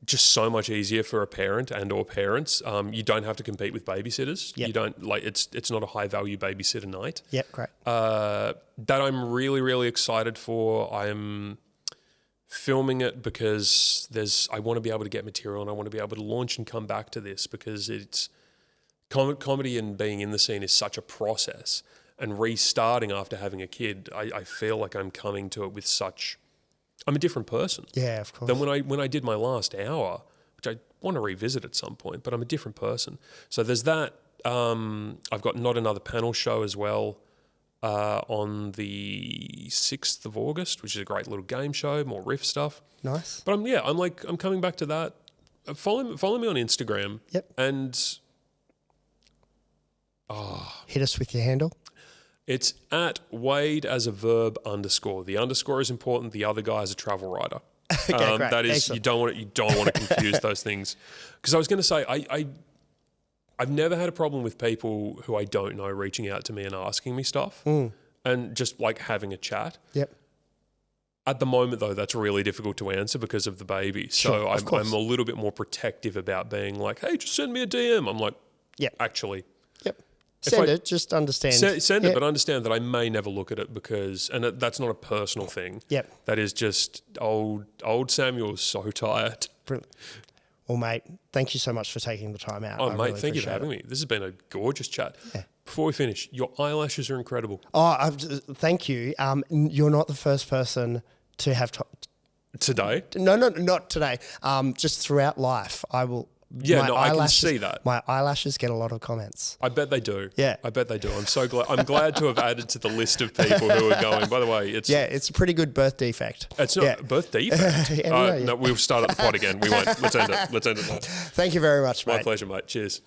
Speaker 2: just so much easier for a parent and or parents. You don't have to compete with babysitters.
Speaker 1: Yep.
Speaker 2: You don't it's not a high value babysitter night.
Speaker 1: Yep, great.
Speaker 2: That I'm really, really excited for. I'm filming it because I want to be able to get material and I want to be able to launch and come back to this because it's comedy and being in the scene is such a process, and restarting after having a kid, I feel like I'm coming to it with I'm a different person.
Speaker 1: Yeah, of course.
Speaker 2: Than when I did my last hour, which I want to revisit at some point, but I'm a different person. So there's that. I've got Not Another Panel show as well on the 6th of August, which is a great little game show, more riff stuff.
Speaker 1: Nice.
Speaker 2: But I'm coming back to that. Follow me on Instagram.
Speaker 1: Yep.
Speaker 2: And
Speaker 1: hit us with your handle.
Speaker 2: it's at Wade as a verb _. The underscore is important. The other guy is a travel writer.
Speaker 1: Okay, great.
Speaker 2: That is
Speaker 1: Excellent.
Speaker 2: you don't want to confuse those things. Because I was going to say I've never had a problem with people who I don't know reaching out to me and asking me stuff and just like having a chat.
Speaker 1: Yep.
Speaker 2: At the moment, though, that's really difficult to answer because of the baby.
Speaker 1: Sure,
Speaker 2: So
Speaker 1: of course.
Speaker 2: I'm a little bit more protective about being like, hey, just send me a DM. I'm like,
Speaker 1: Yep.
Speaker 2: actually.
Speaker 1: Yep. Send it, just understand.
Speaker 2: Send
Speaker 1: Yep.
Speaker 2: it, but understand that I may never look at it because, and that's not a personal thing.
Speaker 1: Yep.
Speaker 2: That is just old Samuel's so tired.
Speaker 1: Brilliant. Well, mate, thank you so much for taking the time out.
Speaker 2: Oh,
Speaker 1: I
Speaker 2: mate,
Speaker 1: really
Speaker 2: thank you for
Speaker 1: appreciate
Speaker 2: having me. This has been a gorgeous chat. Yeah. Before we finish, your eyelashes are incredible.
Speaker 1: Oh, thank you. You're not the first person to have
Speaker 2: Today?
Speaker 1: No, not today. Just throughout life, I will.
Speaker 2: Yeah, I can see that.
Speaker 1: My eyelashes get a lot of comments.
Speaker 2: I bet they do.
Speaker 1: Yeah.
Speaker 2: I bet they do. I'm so glad. I'm glad to have added to the list of people who are going. By the way, it's
Speaker 1: a pretty good birth defect.
Speaker 2: It's not a birth defect.
Speaker 1: Yeah,
Speaker 2: No, we'll start at the pot again. We won't. Let's end it. Let's end it now.
Speaker 1: Thank you very much, mate.
Speaker 2: My pleasure, mate. Cheers.